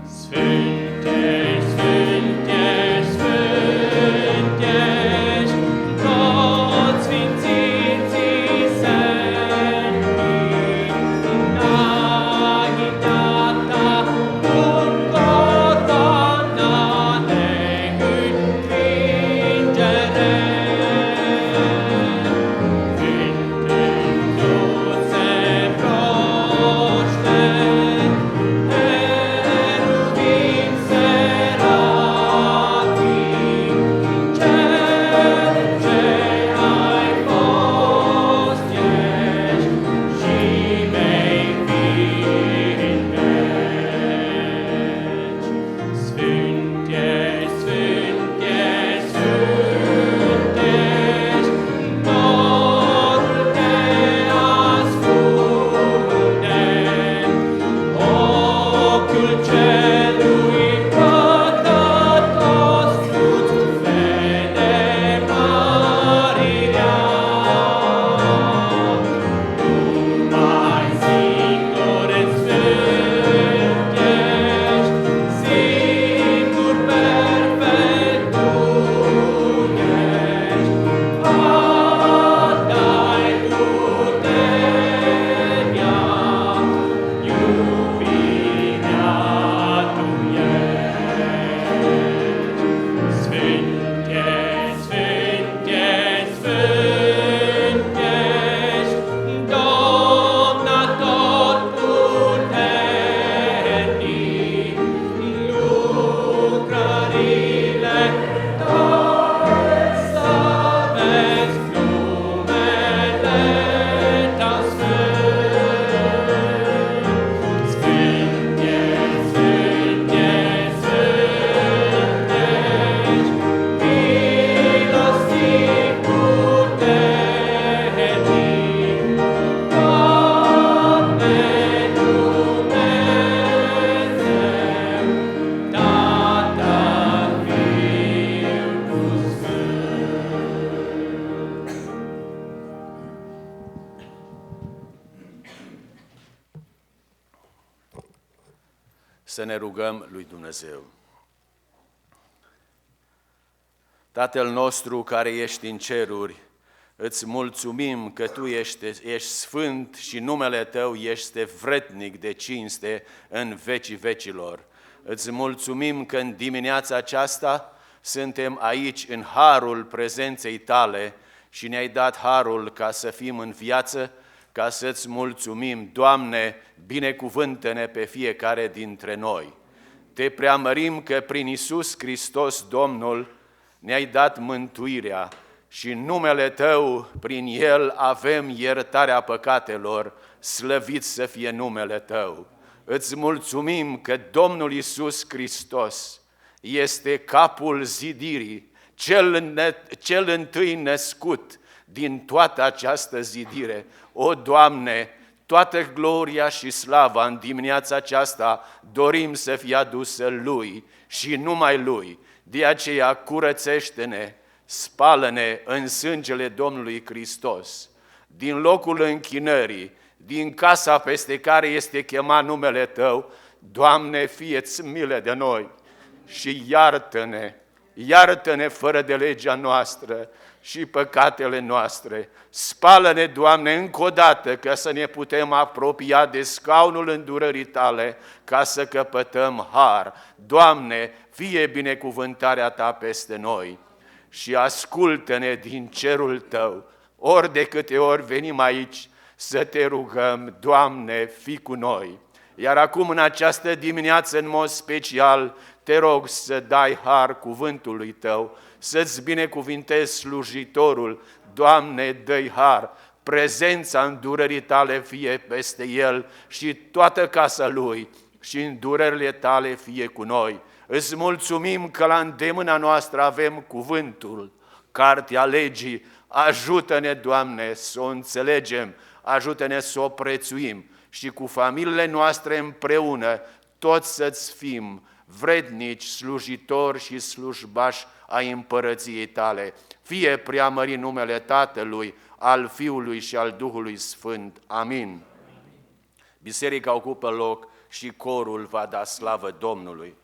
S8: Sfânt ești, Sfânt ești, Sfânt ești, toți sfințiții se închin înaintea ta, un cotana de învingere. Cântându-se proști, heruvim serafim, Cel ce ai fost ești și vei fi în veci. Sfânt ești, Sfânt ești, Sfânt ești, norul te ascunde, ochiul celui păcătos nu-ți vede mărirea. Numai singur sfânt ești, singur perfect tu ești, a-dai puterea, iubirea tu ești. Sfânt ești, Sfânt ești, Sfânt ești, Domn atotputernic, lucrările tale să vezi, numele tău sfânt. Sfânt ești, Sfânt ești, Sfânt ești, milostiv puternic, Doamne Dumnezeu, Tată, Fiu, Duh
S9: Să ne rugăm lui Dumnezeu. Tatăl nostru care ești în ceruri, îți mulțumim că Tu ești sfânt și numele Tău este vrednic de cinste în vecii vecilor. Îți mulțumim că în dimineața aceasta suntem aici în harul prezenței Tale și ne-ai dat harul ca să fim în viață, ca să-ți mulțumim. Doamne, binecuvântă-ne pe fiecare dintre noi. Te preamărim că prin Iisus Hristos, Domnul, ne-ai dat mântuirea și în numele Tău, prin El, avem iertarea păcatelor, slăvit să fie numele Tău. Îți mulțumim că Domnul Iisus Hristos este capul zidirii, cel întâi născut din toată această zidire. O, Doamne, Toată gloria și slava în dimineața aceasta dorim să fie adusă Lui și numai Lui. De aceea curățește-ne, spală-ne în sângele Domnului Hristos. Din locul închinării, din casa peste care este chemat numele Tău, Doamne, fie-ți milă de noi și iartă-ne, iartă-ne fără de legea noastră și păcatele noastre. Spală-ne, Doamne, încă o dată, ca să ne putem apropia de scaunul îndurării Tale, ca să căpătăm har. Doamne, fie binecuvântarea Ta peste noi și ascultă-ne din cerul Tău, ori de câte ori venim aici să Te rugăm, Doamne, fii cu noi. Iar acum, în această dimineață, în mod special, Te rog să dai har cuvântului Tău, să-ți binecuvintezi slujitorul. Doamne, dă-i har, prezența îndurării Tale fie peste el și toată casa lui și îndurările Tale fie cu noi. Îți mulțumim că la îndemâna noastră avem cuvântul, cartea legii. Ajută-ne, Doamne, să o înțelegem, ajută-ne să o prețuim și cu familiile noastre împreună, toți să-ți fim vrednici, slujitori și slujbași ai împărăției Tale. Fie preamărit numele Tatălui, al Fiului și al Duhului Sfânt. Amin. Biserica ocupă loc și corul va da slavă Domnului.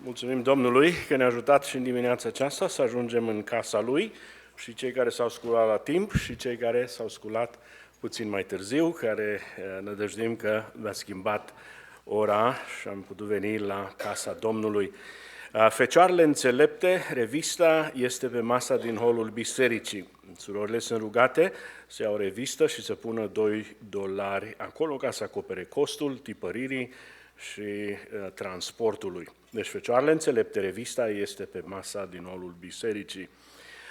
S10: Mulțumim Domnului că ne-a ajutat și în dimineața aceasta să ajungem în casa Lui și cei care s-au sculat la timp și cei care s-au sculat puțin mai târziu, care nădăjduim că v-a schimbat ora și am putut veni la casa Domnului. Fecioarele înțelepte, revista este pe masa din holul bisericii. Surorile sunt rugate să iau revistă și să pună $2 acolo ca să acopere costul tipăririi și transportului. Deci Fecioarele înțelepte, revista este pe masa din holul bisericii.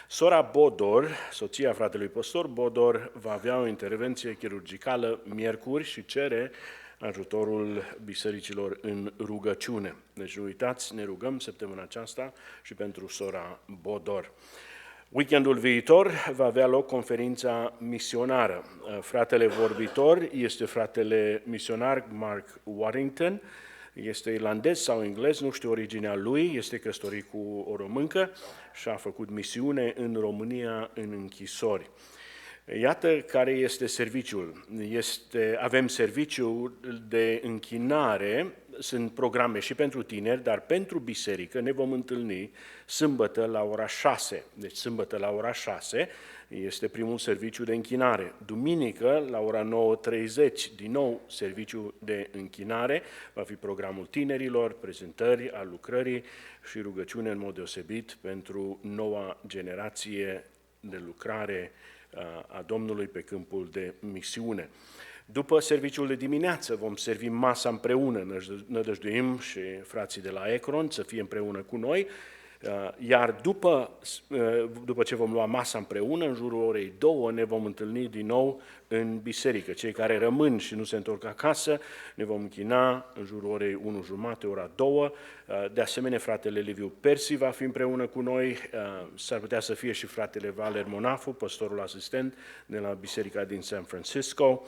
S10: Sora Bodor, soția fratelui păstor Bodor, va avea o intervenție chirurgicală miercuri și cere ajutorul bisericilor în rugăciune. Deci nu uitați, ne rugăm săptămâna aceasta și pentru sora Bodor. Weekendul viitor va avea loc conferința misionară. Fratele vorbitor este fratele misionar Mark Warrington, este irlandez sau englez, nu știu originea lui, este căsătorit cu o româncă și a făcut misiune în România în închisori. Iată care este serviciul. Avem serviciul de închinare, sunt programe și pentru tineri, dar pentru biserică ne vom întâlni sâmbătă la ora 6. Deci sâmbătă la ora 6 este primul serviciu de închinare. Duminică la ora 9:30, din nou serviciu de închinare, va fi programul tinerilor, prezentări al lucrării și rugăciune în mod deosebit pentru noua generație de lucrare a Domnului pe câmpul de misiune. După serviciul de dimineață vom servi masa împreună, nădăjduim și frații de la Ecron să fie împreună cu noi, iar după ce vom lua masa împreună, în jurul orei 2, ne vom întâlni din nou în biserică. Cei care rămân și nu se întorc acasă, ne vom închina în jurul orei 1:30, ora 2. De asemenea, fratele Liviu Persi va fi împreună cu noi, s-ar putea să fie și fratele Valer Monafu, pastorul asistent de la biserica din San Francisco,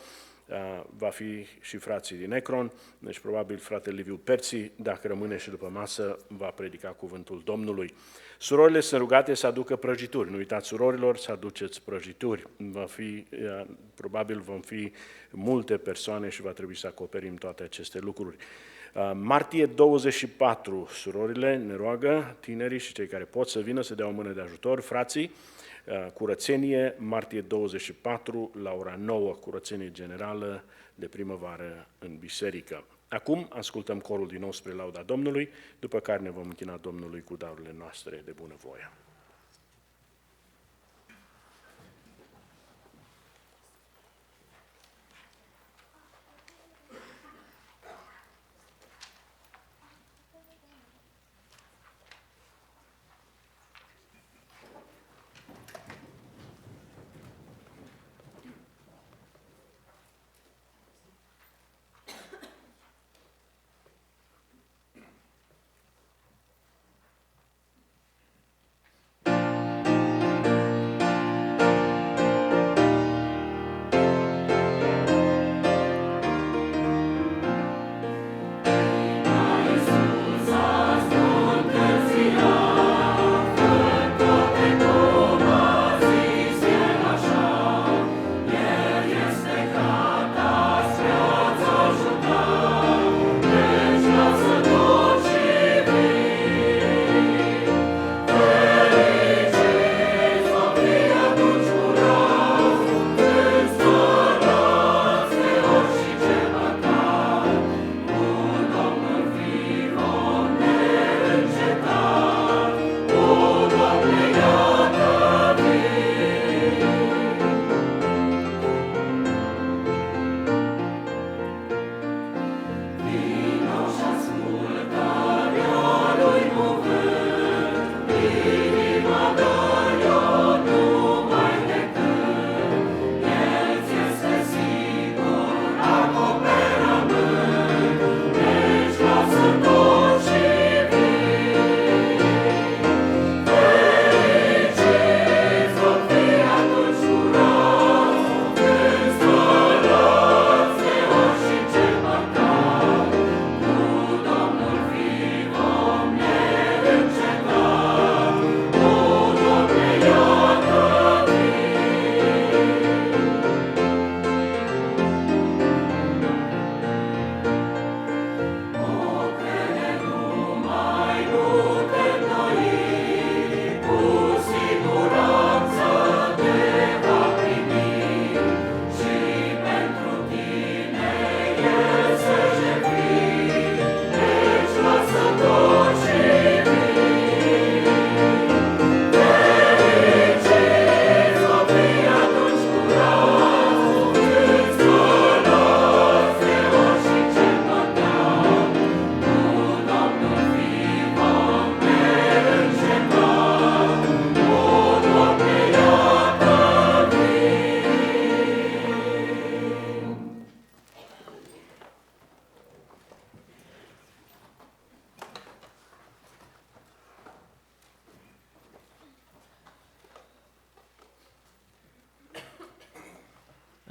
S10: va fi și frații din Ecron, deci probabil fratele Liviu Persi, dacă rămâne și după masă, va predica cuvântul Domnului. Surorile sunt rugate să aducă prăjituri. Nu uitați, surorilor, să aduceți prăjituri. Probabil vom fi multe persoane și va trebui să acoperim toate aceste lucruri. Martie 24, surorile ne roagă, tinerii și cei care pot să vină să dea o mână de ajutor, frații, curățenie, martie 24, la ora 9, curățenie generală de primăvară în biserică. Acum ascultăm corul din nou spre lauda Domnului, după care ne vom închina Domnului cu darurile noastre de bunăvoie.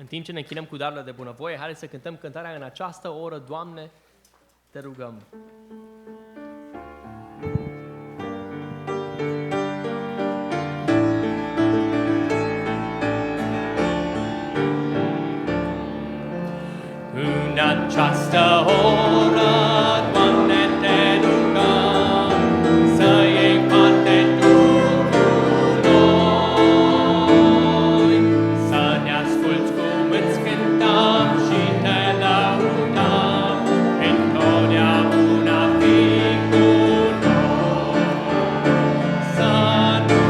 S8: timp ce ne închinăm cu darurile de bunăvoie, haideți să cântăm cântarea în această oră, Doamne, te rugăm. În această oră, Doamne, te rugăm, să iei parte Tu cu noi, să ne asculți cum îți cântăm și te lăudăm, întotdeauna fii cu noi. Să nu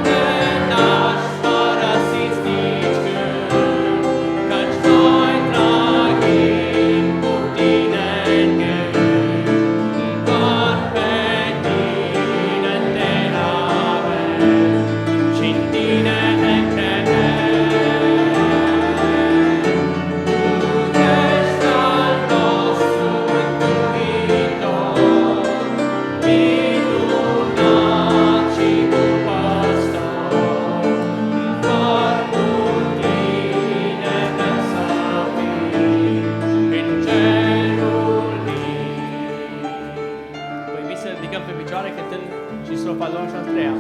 S8: ne lași părăsiți nici când, căci noi trăim cu Tine în gând. Doar pe Tine te avem și în Tine ne credem. Tu ești al nostru mântuitor, minunat și bun păstor. Doar cu Tine vrem să fim în cerul lin. Vă invit să ridicăm pe picioare cântând și strofa a doua și a treia.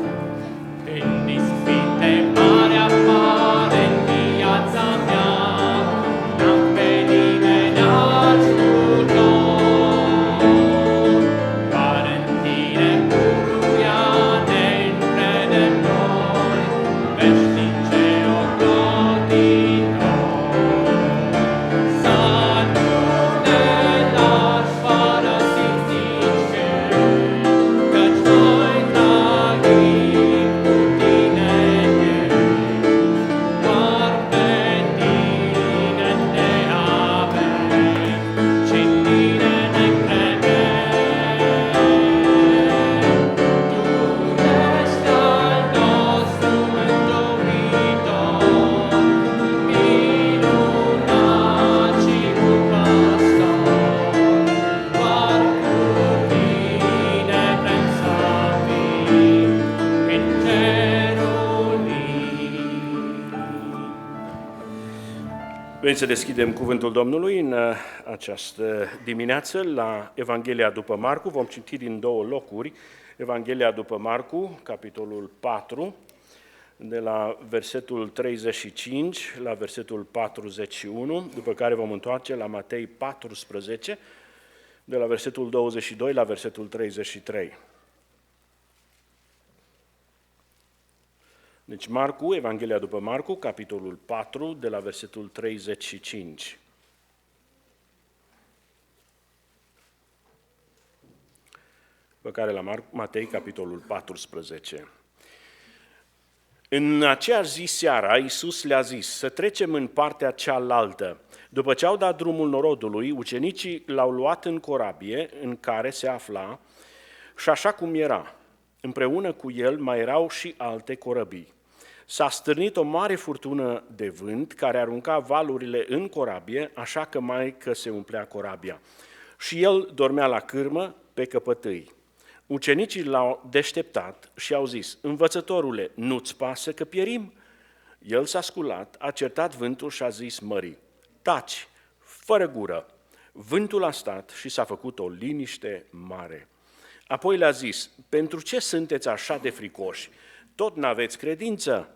S8: Când ispite mare apare în viața mea, n-am pe nimeni ajutor. Doar în Tine pururea ne încredem noi, veșnice ocrotitor. Să nu ne lași părăsiți nici când, căci noi trăim cu Tine în gând. Doar pe Tine te avem și în Tine ne credem. Tu ești al nostru mântuitor, minunat și bun păstor. Doar cu Tine vrem să fim în cerul lin.
S10: Vrem să deschidem cuvântul Domnului în această dimineață la Evanghelia după Marcu. Vom citi din două locuri. Evanghelia după Marcu, capitolul 4, de la versetul 35 la versetul 41, după care vom întoarce la Matei 14, de la versetul 22 la versetul 33. Deci Marcu, Evanghelia după Marcu, capitolul 4, de la versetul 35. După care la Matei, capitolul 14. În aceeași zi seara, Iisus le-a zis să trecem în partea cealaltă. După ce au dat drumul norodului, ucenicii l-au luat în corabie în care se afla și așa cum era. Împreună cu el mai erau și alte corăbii. S-a stârnit o mare furtună de vânt care arunca valurile în corabie, așa că mai că se umplea corabia. Și el dormea la cârmă pe căpătâi. Ucenicii l-au deșteptat și au zis: Învățătorule, nu-ți pasă că pierim? El s-a sculat, a certat vântul și a zis mării: Taci, fără gură! Vântul a stat și s-a făcut o liniște mare. Apoi le-a zis: Pentru ce sunteți așa de fricoși? Tot n-aveți credință?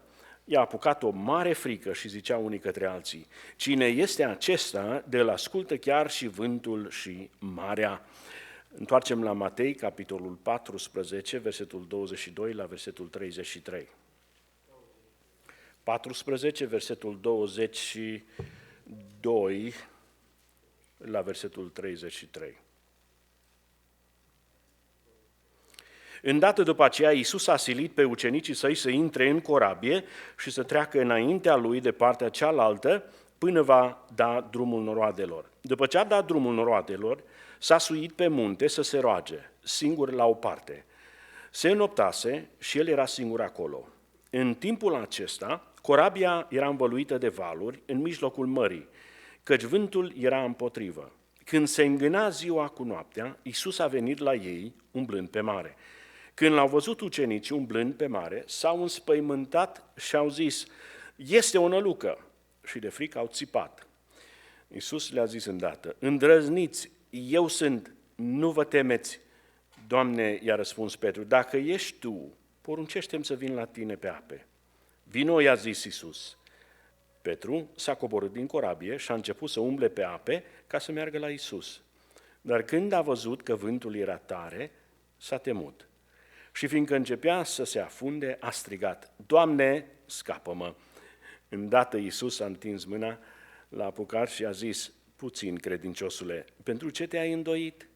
S10: I-a apucat o mare frică și zicea unii către alții: Cine este acesta de-l ascultă chiar și vântul și marea? Întoarcem la Matei, capitolul 14, versetul 22 la versetul 33. 14, versetul 22 la versetul 33. Îndată după aceea, Iisus a silit pe ucenicii săi să intre în corabie și să treacă înaintea lui de partea cealaltă până va da drumul noroadelor. După ce a dat drumul noroadelor, s-a suit pe munte să se roage, singur la o parte. Se înoptase și el era singur acolo. În timpul acesta, corabia era învăluită de valuri în mijlocul mării, căci vântul era împotrivă. Când se îngâna ziua cu noaptea, Iisus a venit la ei umblând pe mare. Când l-au văzut ucenicii umblând pe mare, s-au înspăimântat și au zis: Este o nălucă! și de frică au țipat. Iisus le-a zis îndată, îndrăzniți, eu sunt, nu vă temeți. Doamne, i-a răspuns Petru, dacă ești tu, poruncește-mi să vin la tine pe ape. Vino, i-a zis Iisus. Petru s-a coborât din corabie și a început să umble pe ape ca să meargă la Iisus. Dar când a văzut că vântul era tare, s-a temut. Și fiindcă începea să se afunde, a strigat, Doamne, scapă-mă! Îndată Iisus a întins mâna, l-a apucat și a zis, puțin, credinciosule, pentru ce te-ai îndoit?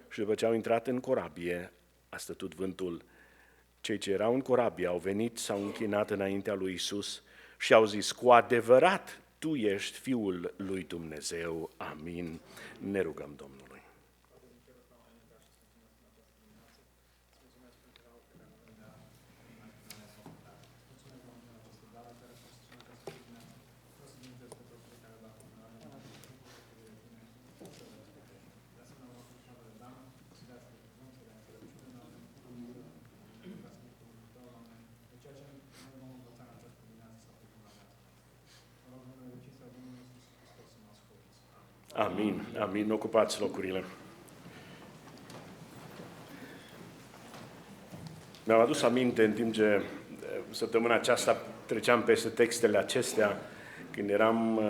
S10: Și după ce au intrat în corabie, a stătut vântul. Cei ce erau în corabie au venit, s-au închinat înaintea lui Iisus și au zis, cu adevărat, Tu ești Fiul lui Dumnezeu. Amin. Ne rugăm Domnului. Amin, amin, ocupați locurile. Mi-am adus aminte în timp ce săptămâna aceasta treceam peste textele acestea, când eram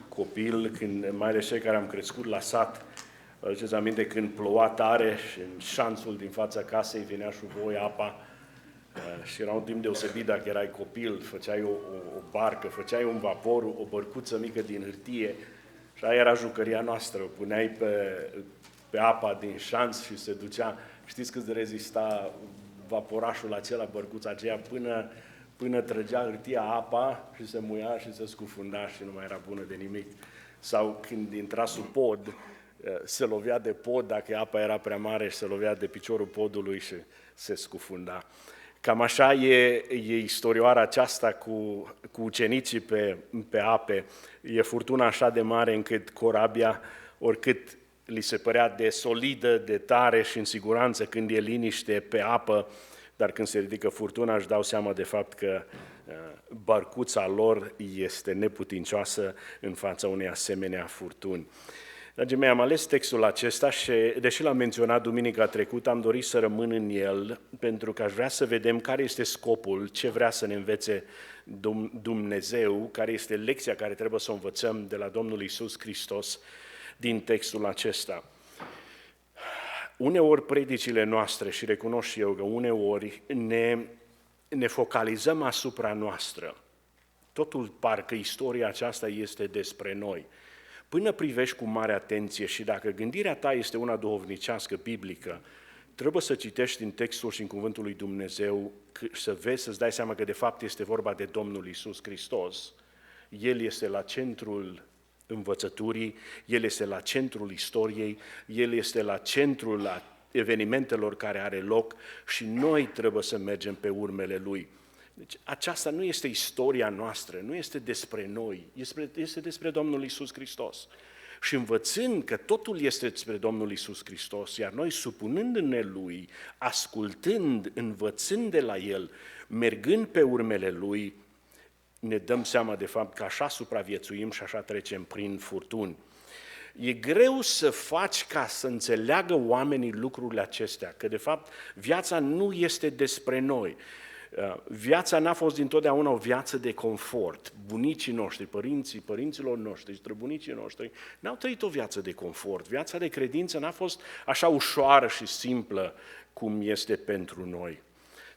S10: copil, când, mai ales cei care am crescut la sat, vă aduceți aminte când ploua tare și în șanțul din fața casei venea șuvoi apa și era un timp deosebit dacă erai copil, făceai o barcă, făceai un vapor, o bărcuță mică din hârtie. Și aia era jucăria noastră, o puneai pe apa din șanț și se ducea. Știți cât de rezista vaporașul acela, bărcuța aceea, până trăgea hârtia apa și se muia și se scufunda și nu mai era bună de nimic. Sau când intra sub pod, se lovea de pod, dacă apa era prea mare și se lovea de piciorul podului și se scufunda. Cam așa e istorioara aceasta cu ucenicii pe ape. E furtuna așa de mare încât corabia, oricât li se părea de solidă, de tare și în siguranță când e liniște pe apă, dar când se ridică furtuna își dau seama de fapt că bărcuța lor este neputincioasă în fața unei asemenea furtuni. Dragii mei, am ales textul acesta și, deși l-am menționat duminica trecută, am dorit să rămân în el, pentru că aș vrea să vedem care este scopul, ce vrea să ne învețe Dumnezeu, care este lecția care trebuie să o învățăm de la Domnul Iisus Hristos din textul acesta. Uneori predicile noastre, și recunosc și eu că uneori ne focalizăm asupra noastră. Totul parcă istoria aceasta este despre noi. Până privești cu mare atenție și dacă gândirea ta este una duhovnicească, biblică, trebuie să citești în textul și în cuvântul lui Dumnezeu, să vezi, să-ți dai seama că de fapt este vorba de Domnul Iisus Hristos. El este la centrul învățăturii, El este la centrul istoriei, El este la centrul evenimentelor care are loc și noi trebuie să mergem pe urmele Lui. Deci aceasta nu este istoria noastră, nu este despre noi, este despre Domnul Iisus Hristos. Și învățând că totul este despre Domnul Iisus Hristos, iar noi supunându-ne Lui, ascultând, învățând de la El, mergând pe urmele Lui, ne dăm seama de fapt că așa supraviețuim și așa trecem prin furtuni. E greu să faci ca să înțeleagă oamenii lucrurile acestea, că de fapt viața nu este despre noi. Viața n-a fost dintotdeauna o viață de confort. Bunicii noștri, părinților noștri, străbunicii noștri n-au trăit o viață de confort. Viața de credință n-a fost așa ușoară și simplă cum este pentru noi.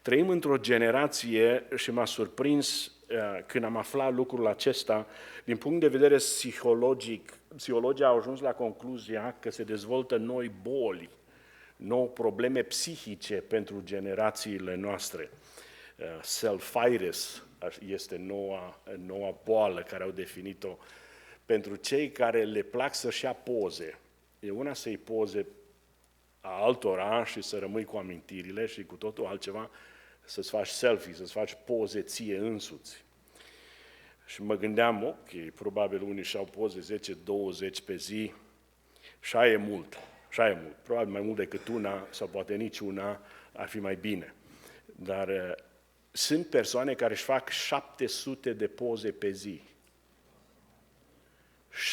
S10: Trăim într-o generație și m-a surprins când am aflat lucrul acesta, din punct de vedere psihologic, psihologii au ajuns la concluzia că se dezvoltă noi boli, noi probleme psihice pentru generațiile noastre. Self-itis este noua boală care au definit-o pentru cei care le plac să-și ia poze. E una să iei poze a altora și să rămâi cu amintirile și cu totul altceva să-ți faci selfie, să-ți faci poze ție însuți. Și mă gândeam, ok, probabil unii și-au poze 10-20 pe zi și aia e mult. Probabil mai mult decât una sau poate nici una ar fi mai bine. Dar sunt persoane care își fac 700 de poze pe zi.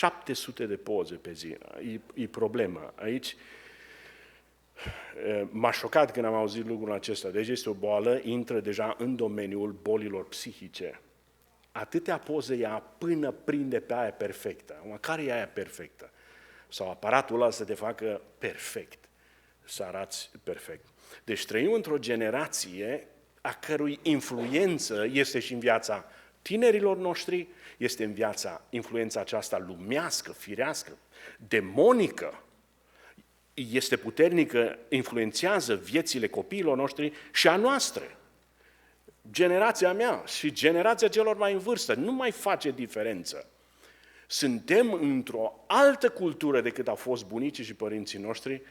S10: 700 de poze pe zi. E problema. Aici m-a șocat când am auzit lucrul acesta. Deci este o boală, intră deja în domeniul bolilor psihice. Atâtea poze ia până prinde pe aia perfectă. Care e aia perfectă? Sau aparatul ăla să te facă perfect, să arați perfect. Deci trăim într-o generație a cărui influență este și în viața tinerilor noștri, este în influența aceasta lumească, firească, demonică, este puternică, influențează viețile copiilor noștri și a noastre. Generația mea și generația celor mai în vârstă nu mai face diferență. Suntem într-o altă cultură decât au fost bunicii și părinții noștri,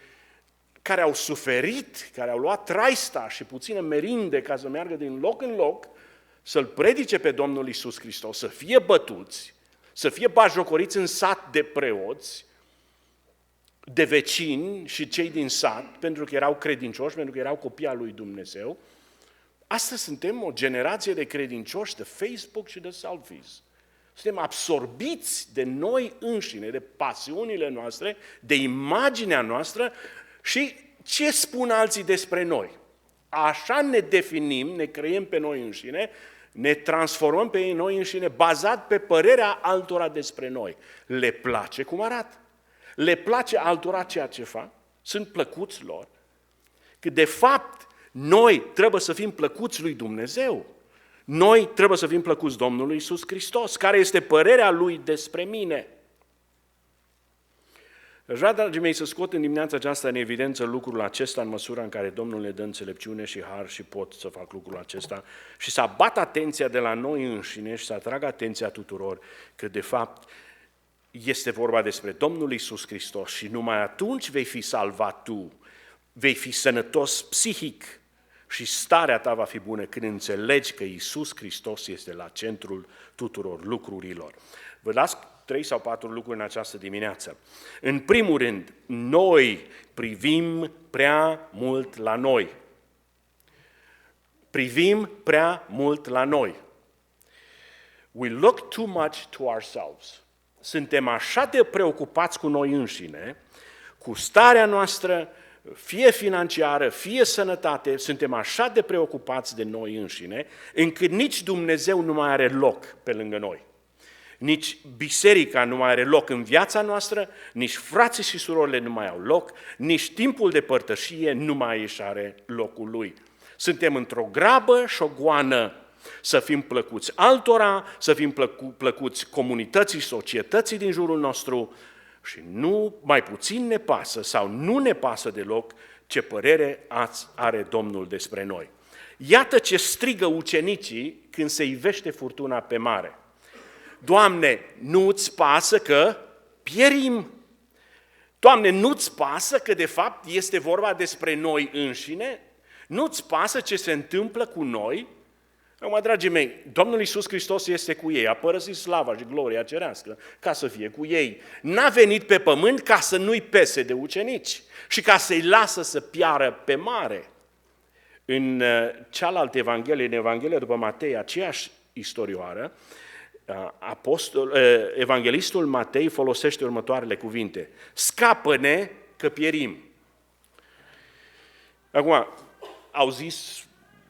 S10: care au suferit, care au luat traista și puțină merinde ca să meargă din loc în loc, să-L predice pe Domnul Iisus Hristos, să fie bătuți, să fie batjocoriți în sat de preoți, de vecini și cei din sat, pentru că erau credincioși, pentru că erau copii al lui Dumnezeu. Astăzi suntem o generație de credincioși de Facebook și de selfies. Suntem absorbiți de noi înșine, de pasiunile noastre, de imaginea noastră și ce spun alții despre noi. Așa ne definim, ne creăm pe noi înșine, ne transformăm pe noi înșine bazat pe părerea altora despre noi. Le place cum arată. Le place altora ceea ce fac, sunt plăcuți lor, că de fapt noi trebuie să fim plăcuți lui Dumnezeu. Noi trebuie să fim plăcuți Domnului Iisus Hristos. Care este părerea Lui despre mine? Aș vrea, dragii mei, să scot în dimineața aceasta în evidență lucrul acesta în măsura în care Domnul ne dă înțelepciune și har și pot să fac lucrul acesta și să abat atenția de la noi înșine și să atrag atenția tuturor că de fapt este vorba despre Domnul Iisus Hristos și numai atunci vei fi salvat tu, vei fi sănătos psihic și starea ta va fi bună când înțelegi că Iisus Hristos este la centrul tuturor lucrurilor. Vă las 3 sau 4 lucruri în această dimineață. În primul rând, noi privim prea mult la noi. Privim prea mult la noi. We look too much to ourselves. Suntem așa de preocupați cu noi înșine, cu starea noastră, fie financiară, fie sănătate, suntem așa de preocupați de noi înșine, încât nici Dumnezeu nu mai are loc pe lângă noi. Nici biserica nu mai are loc în viața noastră, nici frații și surorile nu mai au loc, nici timpul de părtășie nu mai își are locul lui. Suntem într-o grabă și o goană să fim plăcuți altora, să fim plăcuți comunității, societății din jurul nostru și nu mai puțin ne pasă sau nu ne pasă deloc ce părere are Domnul despre noi. Iată ce strigă ucenicii când se ivește furtuna pe mare. Doamne, nu-ți pasă că pierim? Doamne, nu-ți pasă că de fapt este vorba despre noi înșine? Nu-ți pasă ce se întâmplă cu noi? Acum, dragii mei, Domnul Iisus Hristos este cu ei, a părăsit slava și gloria cerească ca să fie cu ei. N-a venit pe pământ ca să nu-i pese de ucenici și ca să-i lasă să piară pe mare. În cealaltă Evanghelie, în Evanghelia după Matei, aceeași istorioară, evanghelistul Matei folosește următoarele cuvinte. Scapă-ne că pierim. Acum, au zis,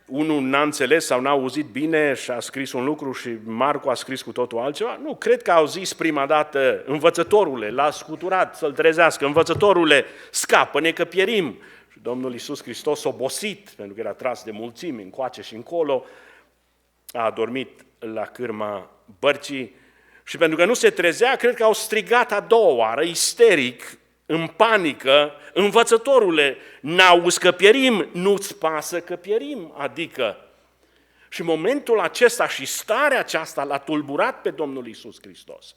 S10: unul n-a înțeles sau n-a auzit bine și a scris un lucru și Marcu a scris cu totul altceva? Nu, cred că au zis prima dată, învățătorule, l-a scuturat să-l trezească, învățătorule, scapă-ne că pierim. Și Domnul Iisus Hristos, obosit, pentru că era tras de mulțimi, încoace și încolo, a adormit la cârma bărcii și pentru că nu se trezea, cred că au strigat a doua oară, isteric, în panică, învățătorule, n-auzi că pierim, nu-ți pasă că pierim, adică. Și momentul acesta și starea aceasta l-a tulburat pe Domnul Iisus Hristos.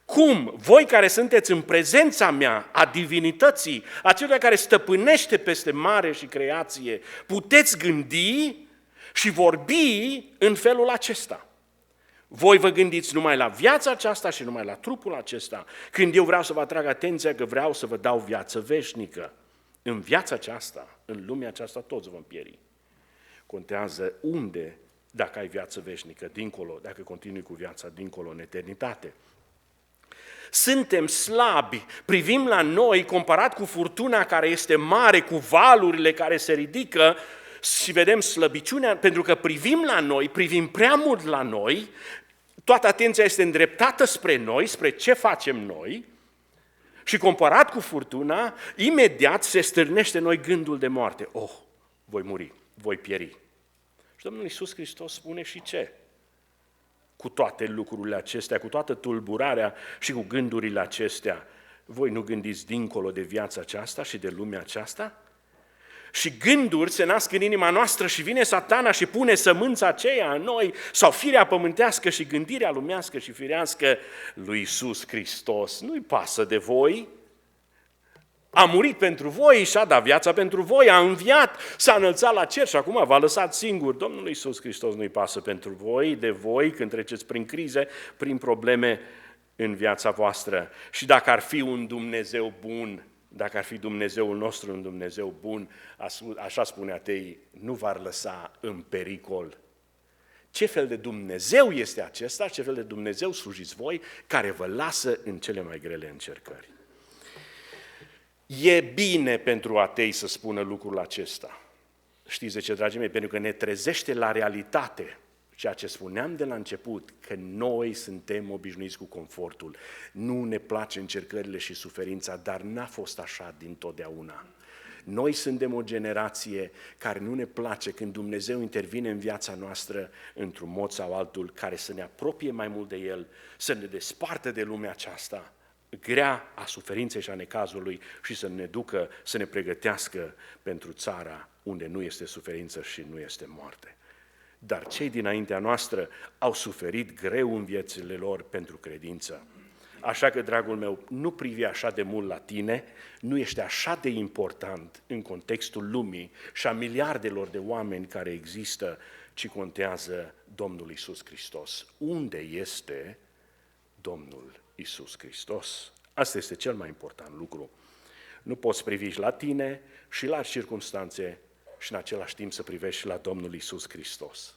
S10: Cum voi care sunteți în prezența mea, a divinității, a celui care stăpânește peste mare și creație, puteți gândi și vorbi în felul acesta? Voi vă gândiți numai la viața aceasta și numai la trupul acesta, când eu vreau să vă atrag atenția că vreau să vă dau viață veșnică. În viața aceasta, în lumea aceasta, toți vom pieri. Contează unde, dacă ai viață veșnică, dincolo, dacă continui cu viața dincolo în eternitate. suntem slabi, privim la noi comparat cu furtuna care este mare, cu valurile care se ridică și vedem slăbiciunea, pentru că privim la noi, privim prea mult la noi, toată atenția este îndreptată spre noi, spre ce facem noi și comparat cu furtuna, imediat se stârnește în noi gândul de moarte. Oh, voi muri, voi pieri. Și Domnul Iisus Hristos spune și ce? Cu toate lucrurile acestea, cu toată tulburarea și cu gândurile acestea, voi nu gândiți dincolo de viața aceasta și de lumea aceasta? Și gânduri se nasc în inima noastră și vine Satana și pune sămânța aceea în noi, sau firea pământească și gândirea lumească și firească lui Iisus Hristos. Nu-i pasă de voi, a murit pentru voi și a dat viața pentru voi, a înviat, s-a înălțat la cer și acum v-a lăsat singur. Domnul Iisus Hristos nu-i pasă pentru voi, de voi, când treceți prin crize, prin probleme în viața voastră. Și dacă ar fi un Dumnezeu bun, dacă ar fi Dumnezeul nostru un Dumnezeu bun, așa spune ateii, nu v-ar lăsa în pericol. Ce fel de Dumnezeu este acesta? Ce fel de Dumnezeu slujiți voi, care vă lasă în cele mai grele încercări? E bine pentru atei să spună lucrul acesta. Știți de ce, dragii mei? Pentru că ne trezește la realitate ceea ce spuneam de la început, că noi suntem obișnuiți cu confortul. Nu ne place încercările și suferința, dar n-a fost așa dintotdeauna. Noi suntem o generație care nu ne place când Dumnezeu intervine în viața noastră într-un mod sau altul, care să ne apropie mai mult de El, să ne despartă de lumea aceasta grea a suferinței și a necazului și să ne ducă, să ne pregătească pentru țara unde nu este suferință și nu este moarte. Dar cei dinaintea noastră au suferit greu în viețile lor pentru credință. Așa că, dragul meu, nu privi așa de mult la tine, nu ești așa de important în contextul lumii și a miliardelor de oameni care există, ci contează Domnul Iisus Hristos. Unde este Domnul Iisus Hristos? Asta este cel mai important lucru. Nu poți privi și la tine și la circumstanțe și în același timp să privești și la Domnul Iisus Hristos.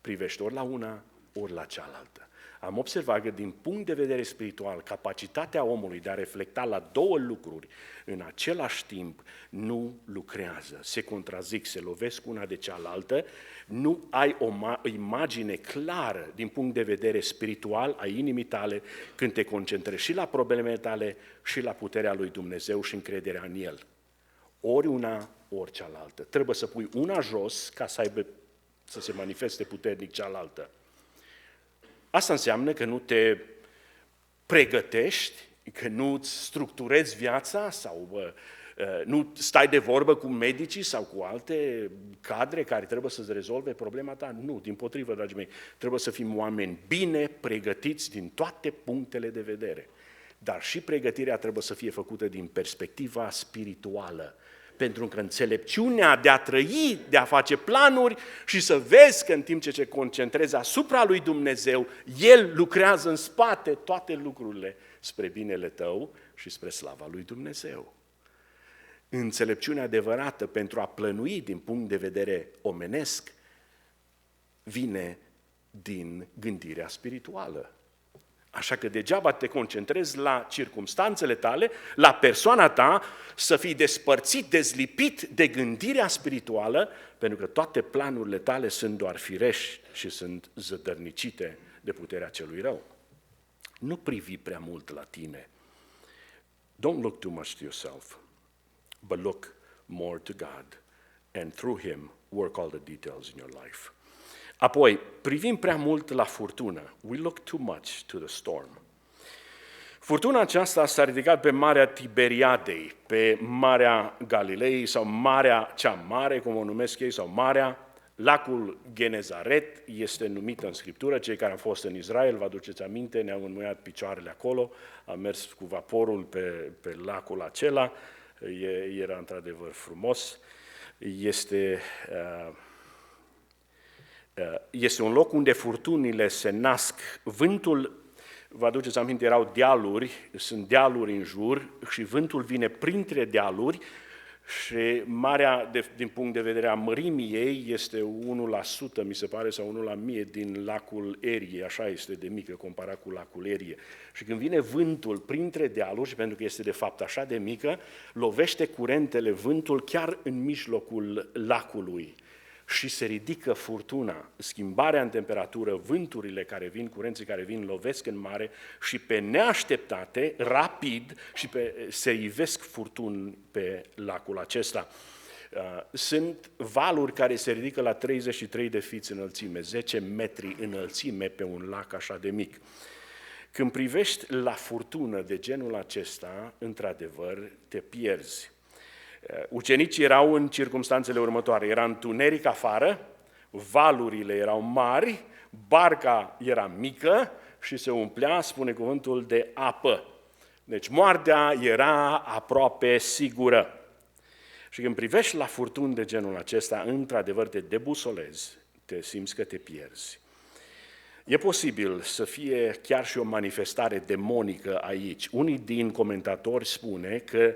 S10: Privești ori la una, ori la cealaltă. Am observat că din punct de vedere spiritual, capacitatea omului de a reflecta la două lucruri în același timp nu lucrează, se contrazic, se lovesc una de cealaltă, nu ai o imagine clară din punct de vedere spiritual a inimii tale când te concentrezi și la problemele tale și la puterea lui Dumnezeu și încrederea în El. Ori una, ori cealaltă. Trebuie să pui una jos ca să se manifeste puternic cealaltă. Asta înseamnă că nu te pregătești, că nu îți structurezi viața sau nu stai de vorbă cu medicii sau cu alte cadre care trebuie să-ți rezolve problema ta. Nu, dimpotrivă, dragii mei, trebuie să fim oameni bine pregătiți din toate punctele de vedere. Dar și pregătirea trebuie să fie făcută din perspectiva spirituală. Pentru că înțelepciunea de a trăi, de a face planuri și să vezi că în timp ce te concentrezi asupra lui Dumnezeu, El lucrează în spate toate lucrurile spre binele tău și spre slava lui Dumnezeu. Înțelepciunea adevărată pentru a plănui din punct de vedere omenesc vine din gândirea spirituală. Așa că degeaba te concentrezi la circumstanțele tale, la persoana ta, să fii despărțit, dezlipit de gândirea spirituală, pentru că toate planurile tale sunt doar firești și sunt zădărnicite de puterea celui rău. Nu privi prea mult la tine. Don't look too much to yourself, but look more to God, and through Him work all the details in your life. Apoi, privim prea mult la furtună. We look too much to the storm. Furtuna aceasta s-a ridicat pe Marea Tiberiadei, pe Marea Galilei sau Marea cea Mare, cum o numesc ei, sau lacul Genezaret este numită în Scriptură. Cei care au fost în Israel, vă aduceți aminte, ne-au înmuiat picioarele acolo, am mers cu vaporul pe lacul acela, era într-adevăr frumos. Este un loc unde furtunile se nasc. Vântul, vă aduceți aminte, erau dealuri, sunt dealuri în jur și vântul vine printre dealuri Și marea, din punct de vedere a mărimii ei, este 1%, mi se pare, sau 1 la 1000 din lacul Erie, așa este de mică comparat cu lacul Erie. Și când vine vântul printre dealuri, și pentru că este de fapt așa de mică, lovește curentele, vântul chiar în mijlocul lacului și se ridică furtuna, schimbarea în temperatură, vânturile care vin, curenții care vin, lovesc în mare și pe neașteptate, rapid, și se ivesc furtuni pe lacul acesta. Sunt valuri care se ridică la 33 de fiți înălțime, 10 metri înălțime pe un lac așa de mic. Când privești la furtună de genul acesta, într-adevăr, te pierzi. Ucenicii erau în circumstanțele următoare. Era întuneric afară, valurile erau mari, barca era mică și se umplea, spune cuvântul, de apă. Deci moartea era aproape sigură. Și când privești la furtuni de genul acesta, într-adevăr te debusolezi, te simți că te pierzi. E posibil să fie chiar și o manifestare demonică aici. Unii din comentatori spune că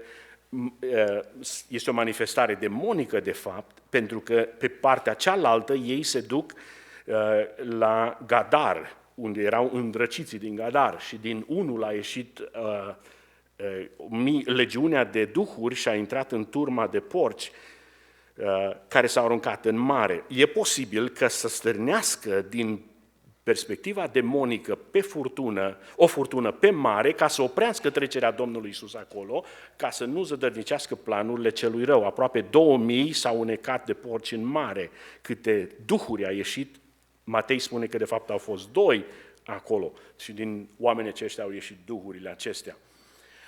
S10: este o manifestare demonică, de fapt, pentru că pe partea cealaltă ei se duc la Gadar, unde erau îndrăciții din Gadar, și din unul a ieșit legiunea de duhuri și a intrat în turma de porci care s-au aruncat în mare. E posibil că să stârnească din perspectiva demonică pe furtună, o furtună pe mare, ca să oprească trecerea Domnului Iisus acolo, ca să nu zădărnicească planurile celui rău. Aproape 2000 s-au unecat de porci în mare. Câte duhuri a ieșit, Matei spune că de fapt au fost 2 acolo și din oamenii aceștia au ieșit duhurile acestea.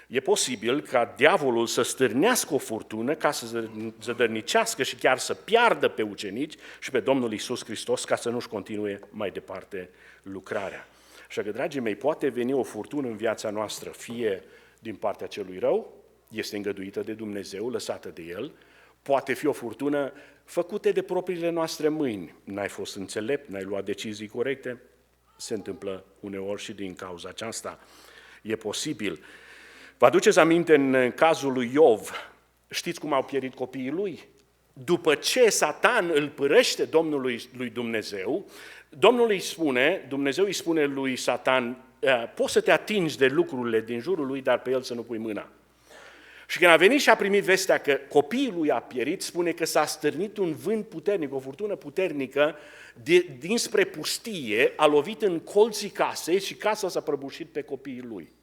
S10: E posibil ca diavolul să stârnească o furtună ca să zădărnicească și chiar să piardă pe ucenici și pe Domnul Iisus Hristos ca să nu-și continue mai departe lucrarea. Așa că, dragii mei, poate veni o furtună în viața noastră, fie din partea celui rău, este îngăduită de Dumnezeu, lăsată de El, poate fi o furtună făcută de propriile noastre mâini. N-ai fost înțelept, n-ai luat decizii corecte, se întâmplă uneori și din cauza aceasta. E posibil. Vă aduceți aminte în cazul lui Iov, știți cum au pierit copiii lui? După ce Satan îl părăște Domnului lui Dumnezeu, Dumnezeu îi spune lui Satan, poți să te atingi de lucrurile din jurul lui, dar pe el să nu pui mâna. Și când a venit și a primit vestea că copiii lui a pierit, spune că s-a stârnit un vânt puternic, o furtună puternică, dinspre pustie, a lovit în colții casei și casa s-a prăbușit pe copiii lui.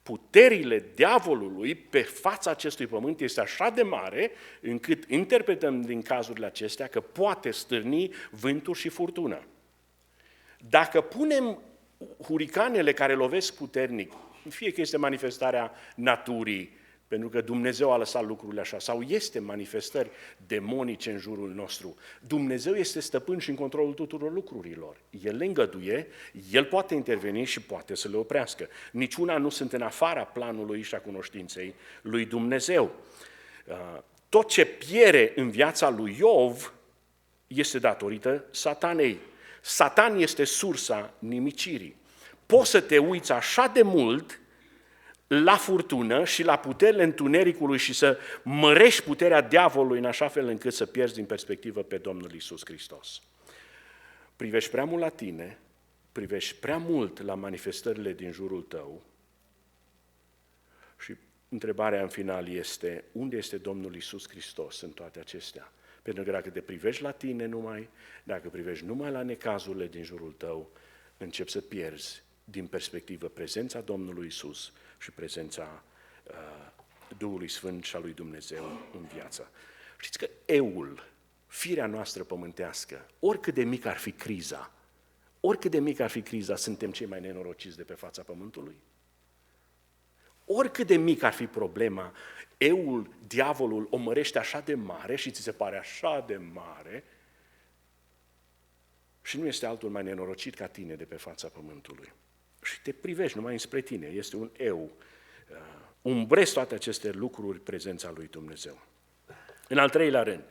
S10: Puterile diavolului pe fața acestui pământ este așa de mare, încât interpretăm din cazurile acestea că poate stârni vânturi și furtună. Dacă punem huricanele care lovesc puternic, fie că este manifestarea naturii, pentru că Dumnezeu a lăsat lucrurile așa, sau este manifestări demonice în jurul nostru, Dumnezeu este stăpân și în controlul tuturor lucrurilor. El le îngăduie, El poate interveni și poate să le oprească. Niciuna nu sunt în afara planului și a cunoștinței lui Dumnezeu. Tot ce pierde în viața lui Iov este datorită Satanei. Satan este sursa nimicirii. Poți să te uiți așa de mult la furtună și la puterile întunericului și să mărești puterea diavolului în așa fel încât să pierzi din perspectivă pe Domnul Iisus Hristos. Privești prea mult la tine, privești prea mult la manifestările din jurul tău și întrebarea în final este, unde este Domnul Iisus Hristos în toate acestea? Pentru că dacă te privești la tine numai, dacă privești numai la necazurile din jurul tău, începi să pierzi din perspectivă prezența Domnului Iisus și prezența Duhului Sfânt și a lui Dumnezeu în viață. Știți că eul, firea noastră pământească, oricât de mic ar fi criza, suntem cei mai nenorociți de pe fața pământului. Oricât de mic ar fi problema, eul, diavolul, o mărește așa de mare și ți se pare așa de mare și nu este altul mai nenorocit ca tine de pe fața pământului. Și te privești numai înspre tine, este un eu. Umbrezi toate aceste lucruri prezența lui Dumnezeu. În al treilea rând,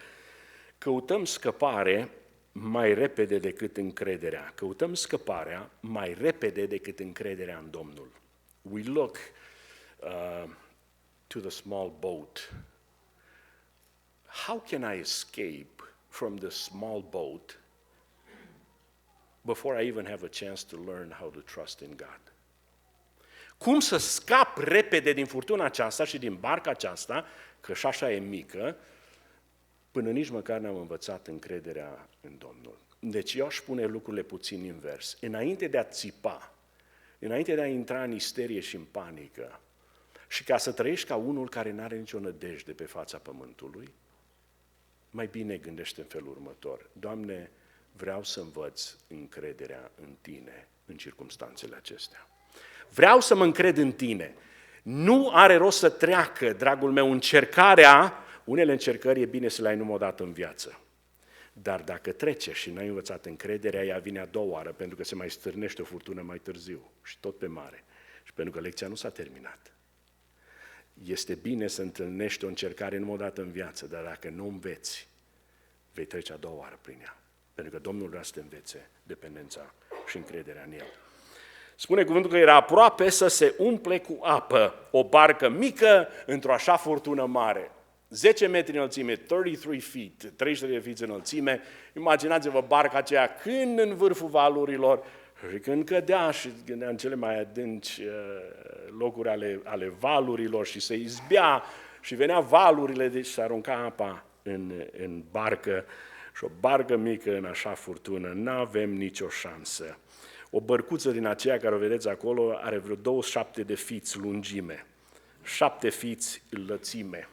S10: căutăm scăpare mai repede decât încrederea. Căutăm scăparea mai repede decât încrederea în Domnul. We look to the small boat how can I escape from the small boat before I even have a chance to learn how to trust in God? Cum să scap repede din furtuna aceasta și din barca aceasta, că și așa e mică, până nici măcar n-am învățat încrederea în Domnul. Deci eu aș pune lucrurile puțin invers. Înainte de a țipa, înainte de a intra în isterie și în panică, și ca să trăiești ca unul care n-are nicio nădejde pe fața pământului, mai bine gândește în felul următor. Doamne, vreau să învăț încrederea în Tine în circumstanțele acestea. Vreau să mă încred în Tine. Nu are rost să treacă, dragul meu, încercarea. Unele încercări e bine să le ai numai o dată în viață. Dar dacă trece și n-ai învățat încrederea, ea vine a doua oară, pentru că se mai stârnește o furtună mai târziu și tot pe mare. Și pentru că lecția nu s-a terminat. Este bine să întâlnești o încercare numai o dată în viață, dar dacă nu înveți, vei trece a doua oară prin ea. Pentru că Domnul vrea să te învețe dependența și încrederea în El. Spune cuvântul că era aproape să se umple cu apă o barcă mică într-o așa furtună mare. 10 metri înălțime, 33 feet, 33 de feet înălțime. Imaginați-vă barca aceea când în vârful valurilor și când cădea și gândea în cele mai adânci locuri ale valurilor și se izbea și venea valurile, deci se arunca apa în barcă și o barcă mică în așa furtună. N-avem nicio șansă. O bărcuță din aceea care o vedeți acolo are vreo 27 de fiți lungime, 7 fiți lățime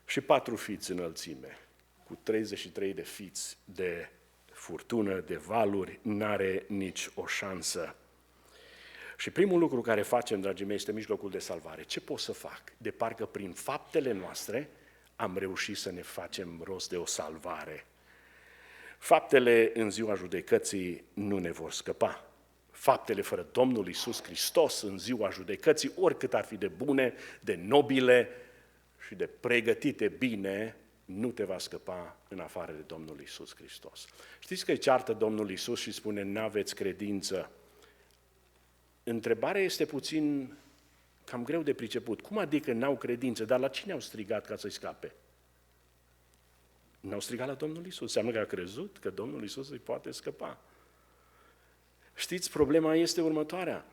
S10: și 4 fiți înălțime, cu 33 de fiți de furtună, de valuri, n-are nici o șansă. Și primul lucru care facem, dragii mei, este mijlocul de salvare. Ce pot să fac? De parcă prin faptele noastre am reușit să ne facem rost de o salvare. Faptele în ziua judecății nu ne vor scăpa. Faptele fără Domnul Iisus Hristos în ziua judecății, oricât ar fi de bune, de nobile și de pregătite bine, nu te va scăpa în afară de Domnul Iisus Hristos. Știți că îi ceartă Domnul Iisus și spune, n-aveți credință. Întrebarea este puțin cam greu de priceput. Cum adică n-au credință? Dar la cine au strigat ca să-i scape? N-au strigat la Domnul Iisus. Înseamnă că a crezut că Domnul Iisus îi poate scăpa. Știți, problema este următoarea.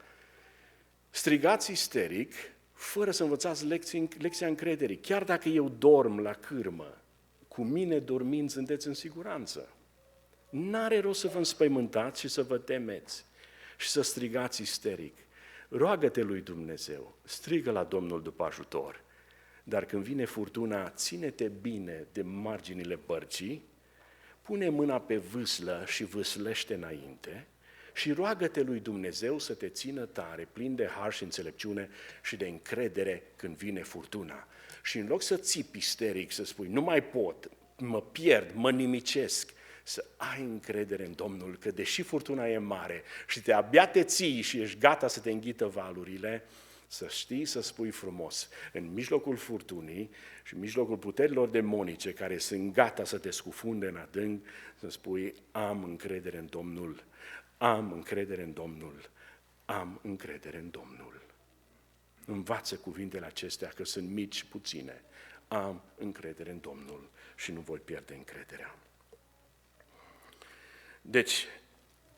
S10: Strigați isteric, fără să învățați lecția încrederii. Chiar dacă eu dorm la cârmă, cu mine dormind sunteți în siguranță. N-are rost să vă înspăimântați și să vă temeți și să strigați isteric. Roagă-te lui Dumnezeu, strigă la Domnul după ajutor. Dar când vine furtuna, ține-te bine de marginile bărcii, pune mâna pe vâslă și vâslește înainte și roagă-te lui Dumnezeu să te țină tare, plin de har și înțelepciune și de încredere când vine furtuna. Și în loc să țipi isteric, să spui, nu mai pot, mă pierd, mă nimicesc, să ai încredere în Domnul, că deși furtuna e mare și abia te ții și ești gata să te înghită valurile, să știi să spui frumos, în mijlocul furtunii și în mijlocul puterilor demonice care sunt gata să te scufunde în adânc, să spui, am încredere în Domnul, am încredere în Domnul, am încredere în Domnul. Învață cuvintele acestea, că sunt mici, puține. Am încredere în Domnul și nu voi pierde încrederea. Deci,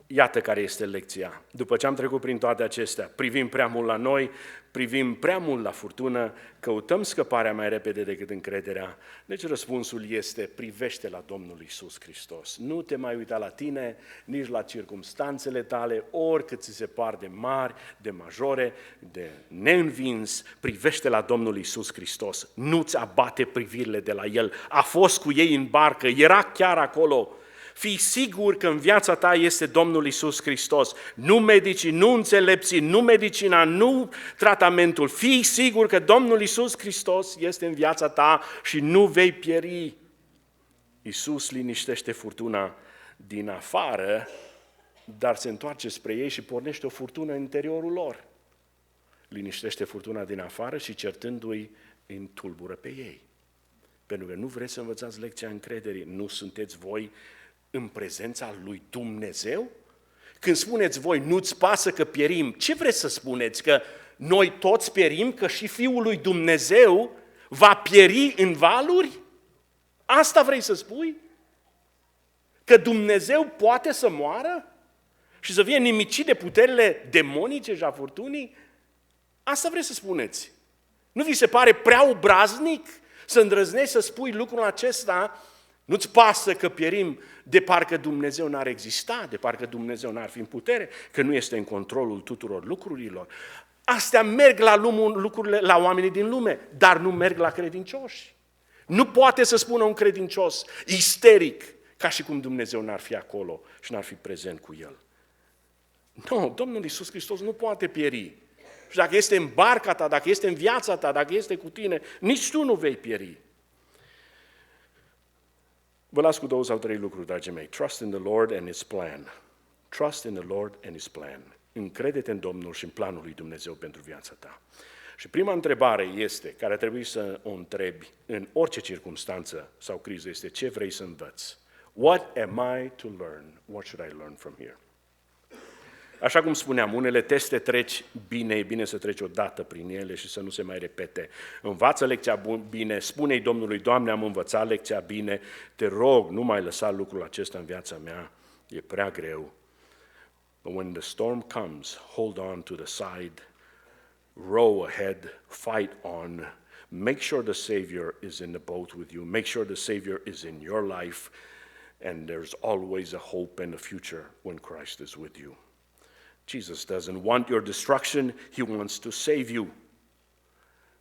S10: iată care este lecția. După ce am trecut prin toate acestea, privim prea mult la noi, privim prea mult la furtună, căutăm scăparea mai repede decât încrederea. Deci răspunsul este, privește la Domnul Iisus Hristos. Nu te mai uita la tine, nici la circumstanțele tale, oricât ți se par de mari, de majore, de neînvins, privește la Domnul Iisus Hristos. Nu-ți abate privirile de la El. A fost cu ei în barcă, era chiar acolo. Fii sigur că în viața ta este Domnul Iisus Hristos. Nu medicii, nu înțelepții, nu medicina, nu tratamentul. Fii sigur că Domnul Iisus Hristos este în viața ta și nu vei pieri. Iisus liniștește furtuna din afară, dar se întoarce spre ei și pornește o furtună în interiorul lor. Liniștește furtuna din afară și certându-i îi tulbură pe ei. Pentru că nu vreți să învățați lecția încrederii. Nu sunteți voi în prezența lui Dumnezeu? Când spuneți voi, nu-ți pasă că pierim, ce vreți să spuneți? Că noi toți pierim, că și Fiul lui Dumnezeu va pieri în valuri? Asta vrei să spui? Că Dumnezeu poate să moară? Și să fie nimicit de puterile demonice și a furtunii? Asta vreți să spuneți? Nu vi se pare prea obraznic să îndrăznești să spui lucrul acesta? Nu-ți pasă că pierim de parcă Dumnezeu n-ar exista, de parcă Dumnezeu n-ar fi în putere, că nu este în controlul tuturor lucrurilor. Astea merg la oamenii din lume, dar nu merg la credincioși. Nu poate să spună un credincios isteric, ca și cum Dumnezeu n-ar fi acolo și n-ar fi prezent cu el. Nu, Domnul Iisus Hristos nu poate pieri. Și dacă este în barca ta, dacă este în viața ta, dacă este cu tine, nici tu nu vei pieri. Vă las cu 2 sau 3 lucruri, dragii mei. Trust in the Lord and His plan. Trust in the Lord and His plan. Încrede-te în Domnul și în planul lui Dumnezeu pentru viața ta. Și prima întrebare este, care ar trebui să o întrebi în orice circunstanță sau criză, este ce vrei să învăți? What am I to learn? What should I learn from here? Așa cum spuneam, unele teste treci bine, e bine să treci odată prin ele și să nu se mai repete. Învață lecția bine, spune-i Domnului, Doamne, am învățat lecția bine, te rog, nu mai lăsa lucrul acesta în viața mea, e prea greu. But when the storm comes, hold on to the side, row ahead, fight on, make sure the Savior is in the boat with you, make sure the Savior is in your life, and there's always a hope and a future when Christ is with you. Jesus doesn't want your destruction, He wants to save you.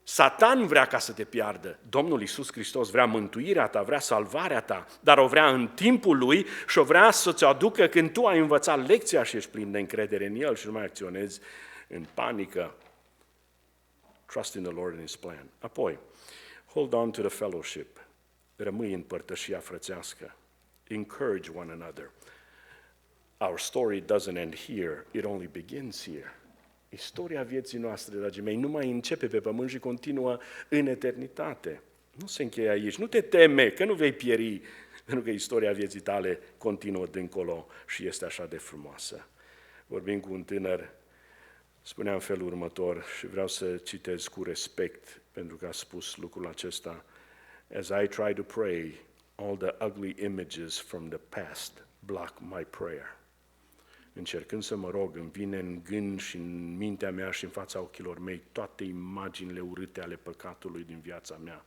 S10: Satan vrea ca să te piardă. Domnul Iisus Hristos vrea mântuirea ta, vrea salvarea ta, dar o vrea în timpul Lui și o vrea să-ți aducă când tu ai învățat lecția și ești plin de încredere în El și nu mai acționezi în panică. Trust in the Lord and His plan. Apoi, hold on to the fellowship. Rămâi în părtășia frățească. Encourage one another. Our story doesn't end here, it only begins here. Istoria vieții noastre, dragii mei, nu mai începe pe pământ și continuă în eternitate. Nu se încheie aici. Nu te teme că nu vei pieri, pentru că istoria vieții tale continuă dincolo și este așa de frumoasă. Vorbim cu un tânăr, spunea în felul următor și vreau să citez cu respect pentru că a spus lucrul acesta. As I try to pray, all the ugly images from the past block my prayer. Încercând să mă rog, îmi vine în gând și în mintea mea și în fața ochilor mei toate imaginile urâte ale păcatului din viața mea.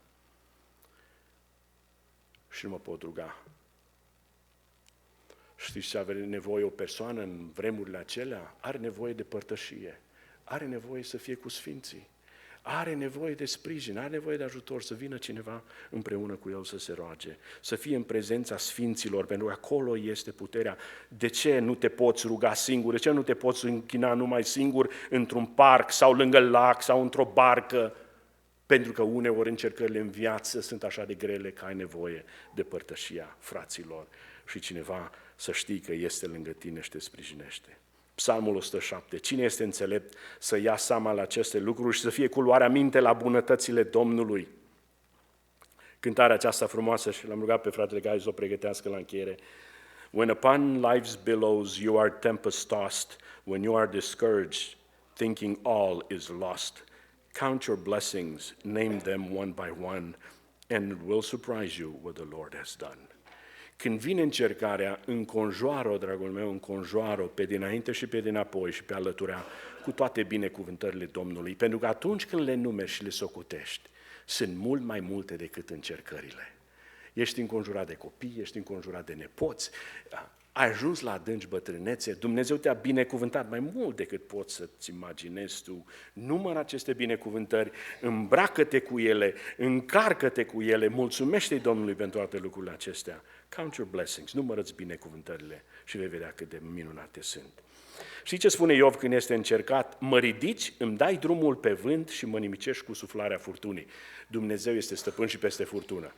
S10: Și nu mă pot ruga. Știți ce are nevoie o persoană în vremurile acelea? Are nevoie de părtășie. Are nevoie să fie cu sfinții. Are nevoie de sprijin, are nevoie de ajutor, să vină cineva împreună cu el să se roage, să fie în prezența sfinților, pentru că acolo este puterea. De ce nu te poți ruga singur? De ce nu te poți închina numai singur într-un parc sau lângă lac sau într-o barcă? Pentru că uneori încercările în viață sunt așa de grele că ai nevoie de părtășia fraților și cineva să știi că este lângă tine și te sprijinește. Psalmul 107. Cine este înțelept să ia seama la aceste lucruri și să fie cu luarea minte la bunătățile Domnului? Cântarea aceasta frumoasă și l-am rugat pe fratele Gai să o pregătească la încheiere. When upon life's billows you are tempest-tossed, when you are discouraged, thinking all is lost, count your blessings, name them one by one, and it will surprise you what the Lord has done. Când vine încercarea, înconjoară-o, dragul meu, înconjoară-o pe dinainte și pe dinapoi și pe alăturea cu toate binecuvântările Domnului. Pentru că atunci când le numeri și le socotești, sunt mult mai multe decât încercările. Ești înconjurat de copii, ești înconjurat de nepoți, ai ajuns la adânci bătrânețe, Dumnezeu te-a binecuvântat mai mult decât poți să-ți imaginezi tu. Numără aceste binecuvântări, îmbracă-te cu ele, încarcă-te cu ele, mulțumește-i Domnului pentru toate lucrurile acestea. Count your blessings, numără-ți binecuvântările și vei vedea cât de minunate sunt. Știi ce spune Iov când este încercat? Mă ridici, îmi dai drumul pe vânt și mă nimicești cu suflarea furtunii. Dumnezeu este stăpân și peste furtună.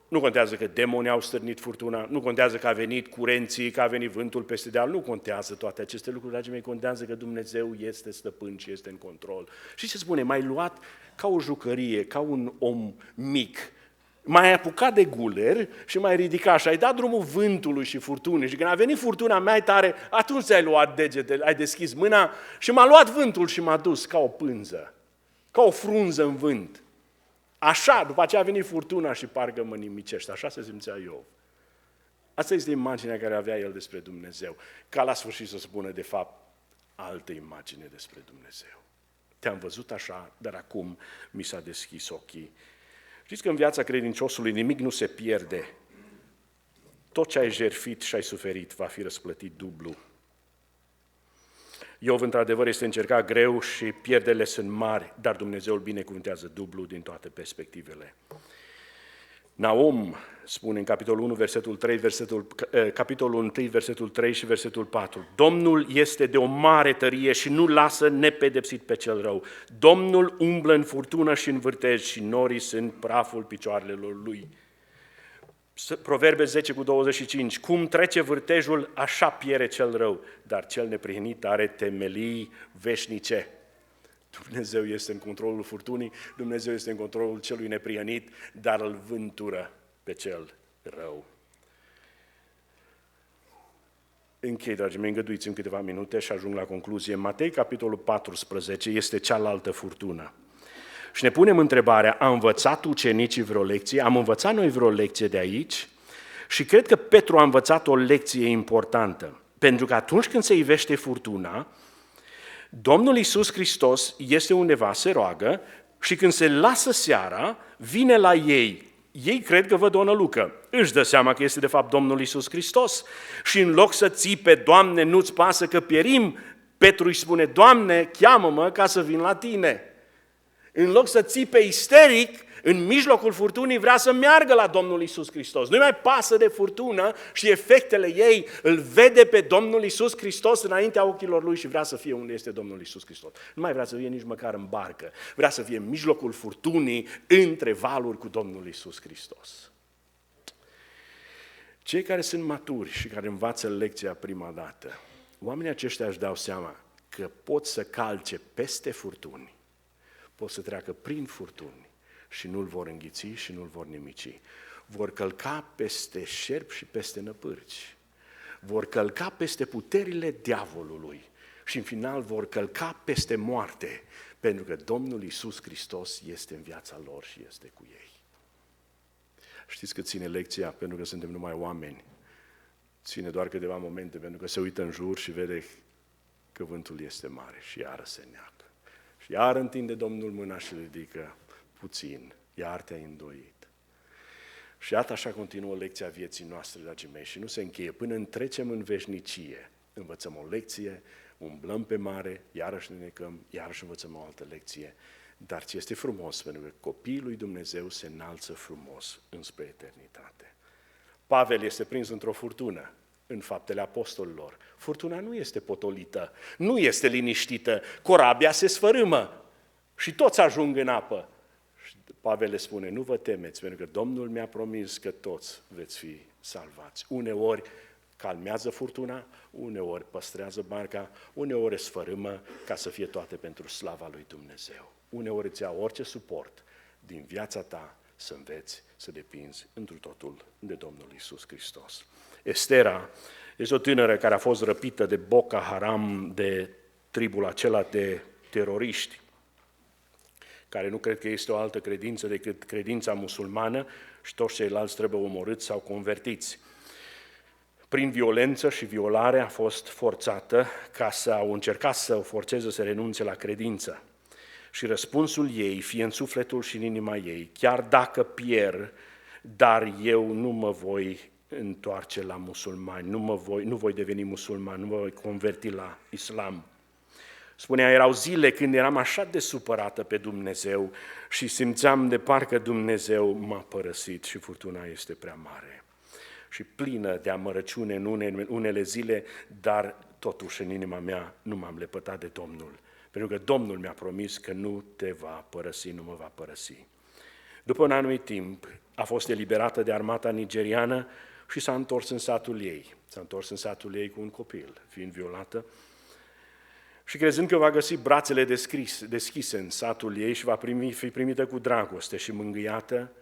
S10: Nu contează că demonii au stârnit furtuna, nu contează că a venit curenții, că a venit vântul peste deal, nu contează toate aceste lucruri, dragii mei, contează că Dumnezeu este stăpân și este în control. Și ce spune? M-ai luat ca o jucărie, ca un om mic, m-ai apucat de guler și m-ai ridicat și ai dat drumul vântului și furtunii și când a venit furtuna mai tare, atunci ți-ai luat degetele, ai deschis mâna și m-a luat vântul și m-a dus ca o pânză, ca o frunză în vânt. Așa, după aceea a venit furtuna și parcă mă nimicește. Așa se simțea Iov. Asta este imaginea care avea el despre Dumnezeu. Ca la sfârșit să spună, de fapt, altă imagine despre Dumnezeu. Te-am văzut așa, dar acum mi s-a deschis ochii. Știți că în viața credinciosului nimic nu se pierde. Tot ce ai jertfit și ai suferit va fi răsplătit dublu. Iov, într-adevăr, este încercat greu și pierderile sunt mari, dar Dumnezeu îl binecuvântează dublu din toate perspectivele. Naum spune în capitolul 1, versetul 3, capitolul 1, versetul 3 și versetul 4. Domnul este de o mare tărie și nu lasă nepedepsit pe cel rău. Domnul umblă în furtună și în vârtej și norii sunt praful picioarelor lui. Proverbe 10:25. Cum trece vârtejul, așa piere cel rău, dar cel neprihănit are temelii veșnice. Dumnezeu este în controlul furtunii, Dumnezeu este în controlul celui neprihănit, dar îl vântură pe cel rău. Închei, dragii mei, îngăduiți-mi câteva minute și ajung la concluzie. Matei, capitolul 14, este cealaltă furtună. Și ne punem întrebarea, a învățat ucenicii vreo lecție? Am învățat noi vreo lecție de aici? Și cred că Petru a învățat o lecție importantă. Pentru că atunci când se ivește furtuna, Domnul Iisus Hristos este undeva, se roagă și când se lasă seara, vine la ei. Ei cred că văd o nălucă. Își dă seama că este de fapt Domnul Iisus Hristos. Și în loc să țipe, Doamne, nu-ți pasă că pierim, Petru îi spune, Doamne, cheamă-mă ca să vin la Tine. În loc să țipe isteric, în mijlocul furtunii vrea să meargă la Domnul Iisus Hristos. Nu-i mai pasă de furtună și efectele ei, îl vede pe Domnul Iisus Hristos înaintea ochilor lui și vrea să fie unde este Domnul Iisus Hristos. Nu mai vrea să fie nici măcar în barcă, vrea să fie în mijlocul furtunii, între valuri cu Domnul Iisus Hristos. Cei care sunt maturi și care învață lecția prima dată, oamenii aceștia își dau seama că pot să calce peste furtuni, pot să treacă prin furtuni și nu-l vor înghiți și nu-l vor nimici. Vor călca peste șerpi și peste năpârci. Vor călca peste puterile diavolului și în final vor călca peste moarte, pentru că Domnul Iisus Hristos este în viața lor și este cu ei. Știți că ține lecția? Pentru că suntem numai oameni. Ține doar câteva momente, pentru că se uită în jur și vede că vântul este mare și iară se neacă. Și iar întinde Domnul mâna și ridică puțin, iar te-ai îndoit. Și iată așa continuă lecția vieții noastre, dragii mei, și nu se încheie. Până întrecem în veșnicie, învățăm o lecție, umblăm pe mare, iarăși ne necăm, iarăși învățăm o altă lecție. Dar ce este frumos, pentru că copiii lui Dumnezeu se înalță frumos înspre eternitate. Pavel este prins într-o furtună în Faptele Apostolilor. Furtuna nu este potolită, nu este liniștită, corabia se sfărâmă și toți ajung în apă. Și Pavel le spune, nu vă temeți, pentru că Domnul mi-a promis că toți veți fi salvați. Uneori calmează furtuna, uneori păstrează barca, uneori sfărâmă ca să fie toate pentru slava lui Dumnezeu. Uneori îți ia orice suport din viața ta să înveți să depinzi întru totul de Domnul Iisus Hristos. Estera este o tânără care a fost răpită de Boko Haram, de tribul acela de teroriști, care nu cred că este o altă credință decât credința musulmană și toți ceilalți trebuie omorâți sau convertiți. Prin violență și violare a fost forțată au încercat să o forțeze să renunțe la credință. Și răspunsul ei, fie în sufletul și în inima ei, chiar dacă pierd, dar eu nu mă voi întoarce la musulmani, nu voi deveni musulman, nu mă voi converti la islam. Spunea, erau zile când eram așa de supărată pe Dumnezeu și simțeam de parcă Dumnezeu m-a părăsit și furtuna este prea mare. Și plină de amărăciune în unele zile, dar totuși în inima mea nu m-am lepătat de Domnul. Pentru că Domnul mi-a promis că nu te va părăsi, nu mă va părăsi. După un anumit timp a fost eliberată de armata nigeriană și s-a întors în satul ei. S-a întors în satul ei cu un copil, fiind violată. Și crezând că va găsi brațele deschise în satul ei și va fi primită cu dragoste și mângâiată,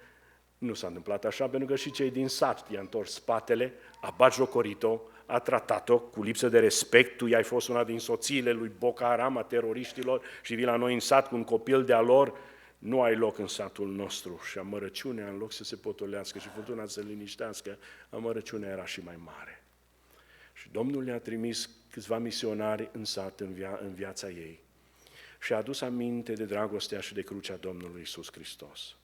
S10: nu s-a întâmplat așa, pentru că și cei din sat i-a întors spatele, a batjocorit-o, a tratat-o cu lipsă de respect. Tu i-ai fost una din soțiile lui Boko Haram, a teroriștilor, și vii la noi în sat cu un copil de-a lor. nu ai loc în satul nostru și amărăciunea, în loc să se potolească și furtuna să se liniștească, amărăciunea era și mai mare. Și Domnul i-a trimis câțiva misionari în sat, în viața ei și a adus aminte de dragostea și de crucea Domnului Iisus Hristos.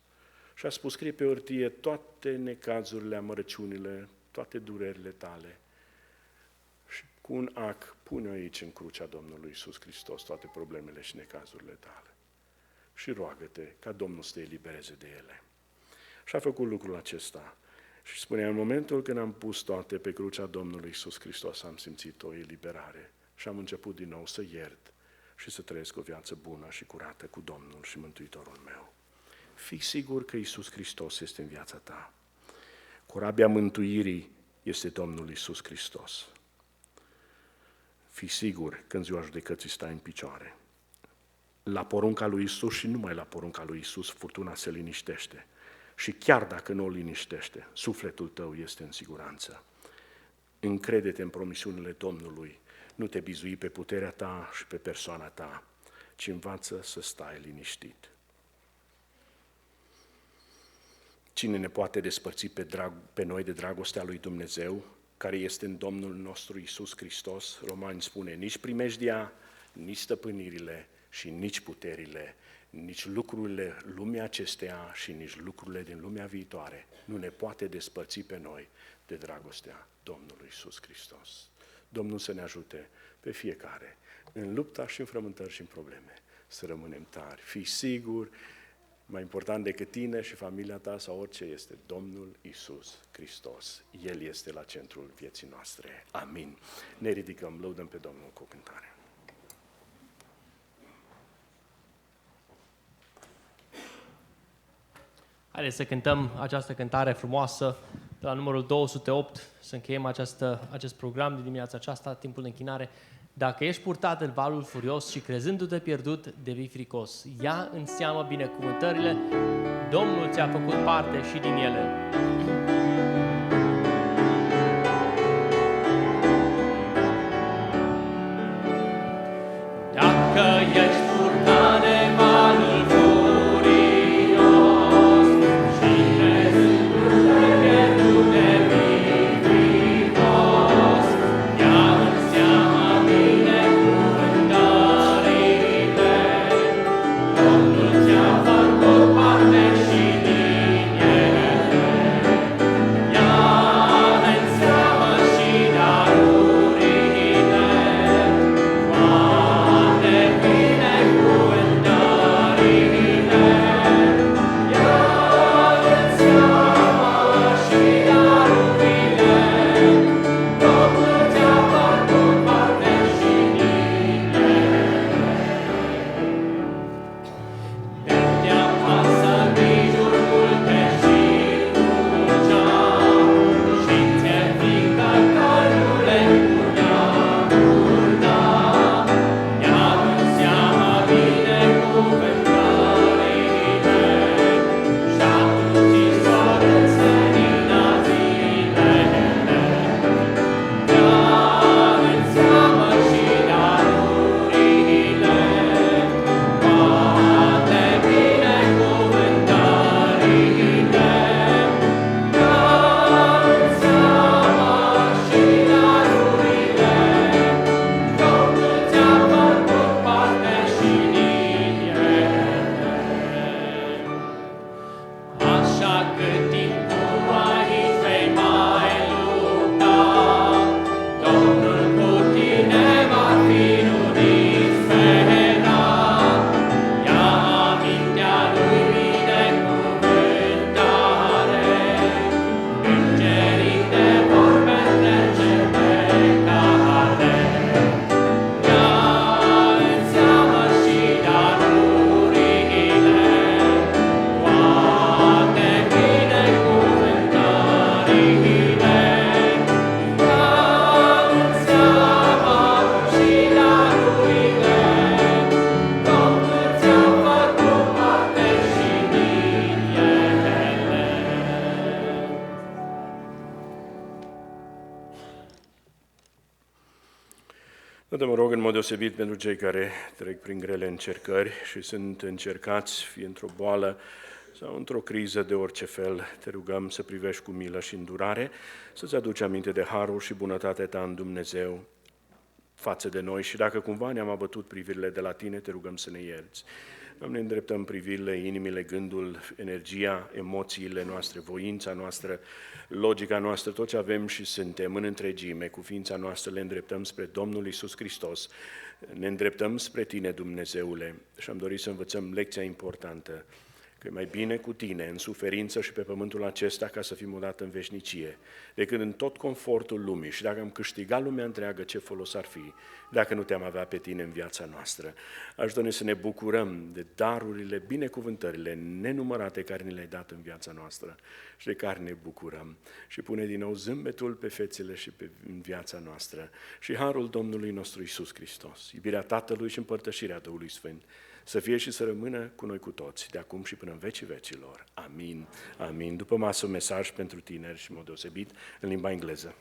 S10: Și a spus, scrie pe hârtie toate necazurile, amărăciunile, toate durerile tale și cu un ac pune aici în crucea Domnului Iisus Hristos toate problemele și necazurile tale. Și roagă-te ca Domnul să te elibereze de ele. Și a făcut lucrul acesta. Și spunea, în momentul când am pus toate pe crucea Domnului Iisus Hristos, am simțit o eliberare și am început din nou să iert și să trăiesc o viață bună și curată cu Domnul și Mântuitorul meu. Fii sigur că Iisus Hristos este în viața ta. Corabia mântuirii este Domnul Iisus Hristos. Fii sigur că în ziua judecății stai în picioare. La porunca lui Iisus și numai la porunca lui Iisus furtuna se liniștește. Și chiar dacă nu o liniștește, sufletul tău este în siguranță. Încrede-te în promisiunile Domnului, nu te bizui pe puterea ta și pe persoana ta, ci învață să stai liniștit. Cine ne poate despărți pe noi de dragostea lui Dumnezeu, care este în Domnul nostru Iisus Hristos? Romani spune, nici primejdia, nici stăpânirile și nici puterile, nici lucrurile lumii acesteia și nici lucrurile din lumea viitoare nu ne poate despărți pe noi de dragostea Domnului Iisus Hristos. Domnul să ne ajute pe fiecare, în lupta și în frământări și în probleme, să rămânem tari. Fii sigur, mai important decât tine și familia ta sau orice este Domnul Iisus Hristos. El este la centrul vieții noastre. Amin. Ne ridicăm, lăudăm pe Domnul cu cântare.
S8: Haideți să cântăm această cântare frumoasă de la numărul 208, să încheiem acest program de dimineața aceasta, timpul de închinare. Dacă ești purtat în valul furios și crezându-te pierdut, devii fricos. Ia în seamă binecuvântările, Domnul ți-a făcut parte și din ele. Dacă ești purtat de valul furios și crezându-te pierdut, devii fricos. Ia în seamă binecuvântările, Domnul ți-a făcut parte și din ele. Ia în seamă și darurile, toate binecuvântările. Ia în seamă și darurile, Domnul ți-a făcut parte și din ele.
S10: Tată, mă rog în mod deosebit pentru cei care trec prin grele încercări și sunt încercați, fie într-o boală sau într-o criză de orice fel, te rugăm să privești cu milă și îndurare, să-ți aduci aminte de harul și bunătatea ta în Dumnezeu față de noi și dacă cumva ne-am abătut privirile de la tine, te rugăm să ne ierți. Doamne, îndreptăm privirile, inimile, gândul, energia, emoțiile noastre, voința noastră, logica noastră, tot ce avem și suntem în întregime, cu ființa noastră le îndreptăm spre Domnul Iisus Hristos. Ne îndreptăm spre Tine, Dumnezeule, și am dorit să învățăm lecția importantă, că e mai bine cu Tine, în suferință și pe pământul acesta, ca să fim odată în veșnicie, decât în tot confortul lumii. Și dacă am câștigat lumea întreagă, ce folos ar fi dacă nu Te-am avea pe Tine în viața noastră? Ajută-ne să ne bucurăm de darurile, binecuvântările nenumărate care ni le-ai dat în viața noastră și de care ne bucurăm. Și pune din nou zâmbetul pe fețele și în viața noastră. Și harul Domnului nostru Iisus Hristos, iubirea Tatălui și împărtășirea Duhului Sfânt, să fie și să rămână cu noi cu toți, de acum și până în vecii vecilor. Amin. Amin. După masă, un mesaj pentru tineri și, în mod deosebit, în limba engleză.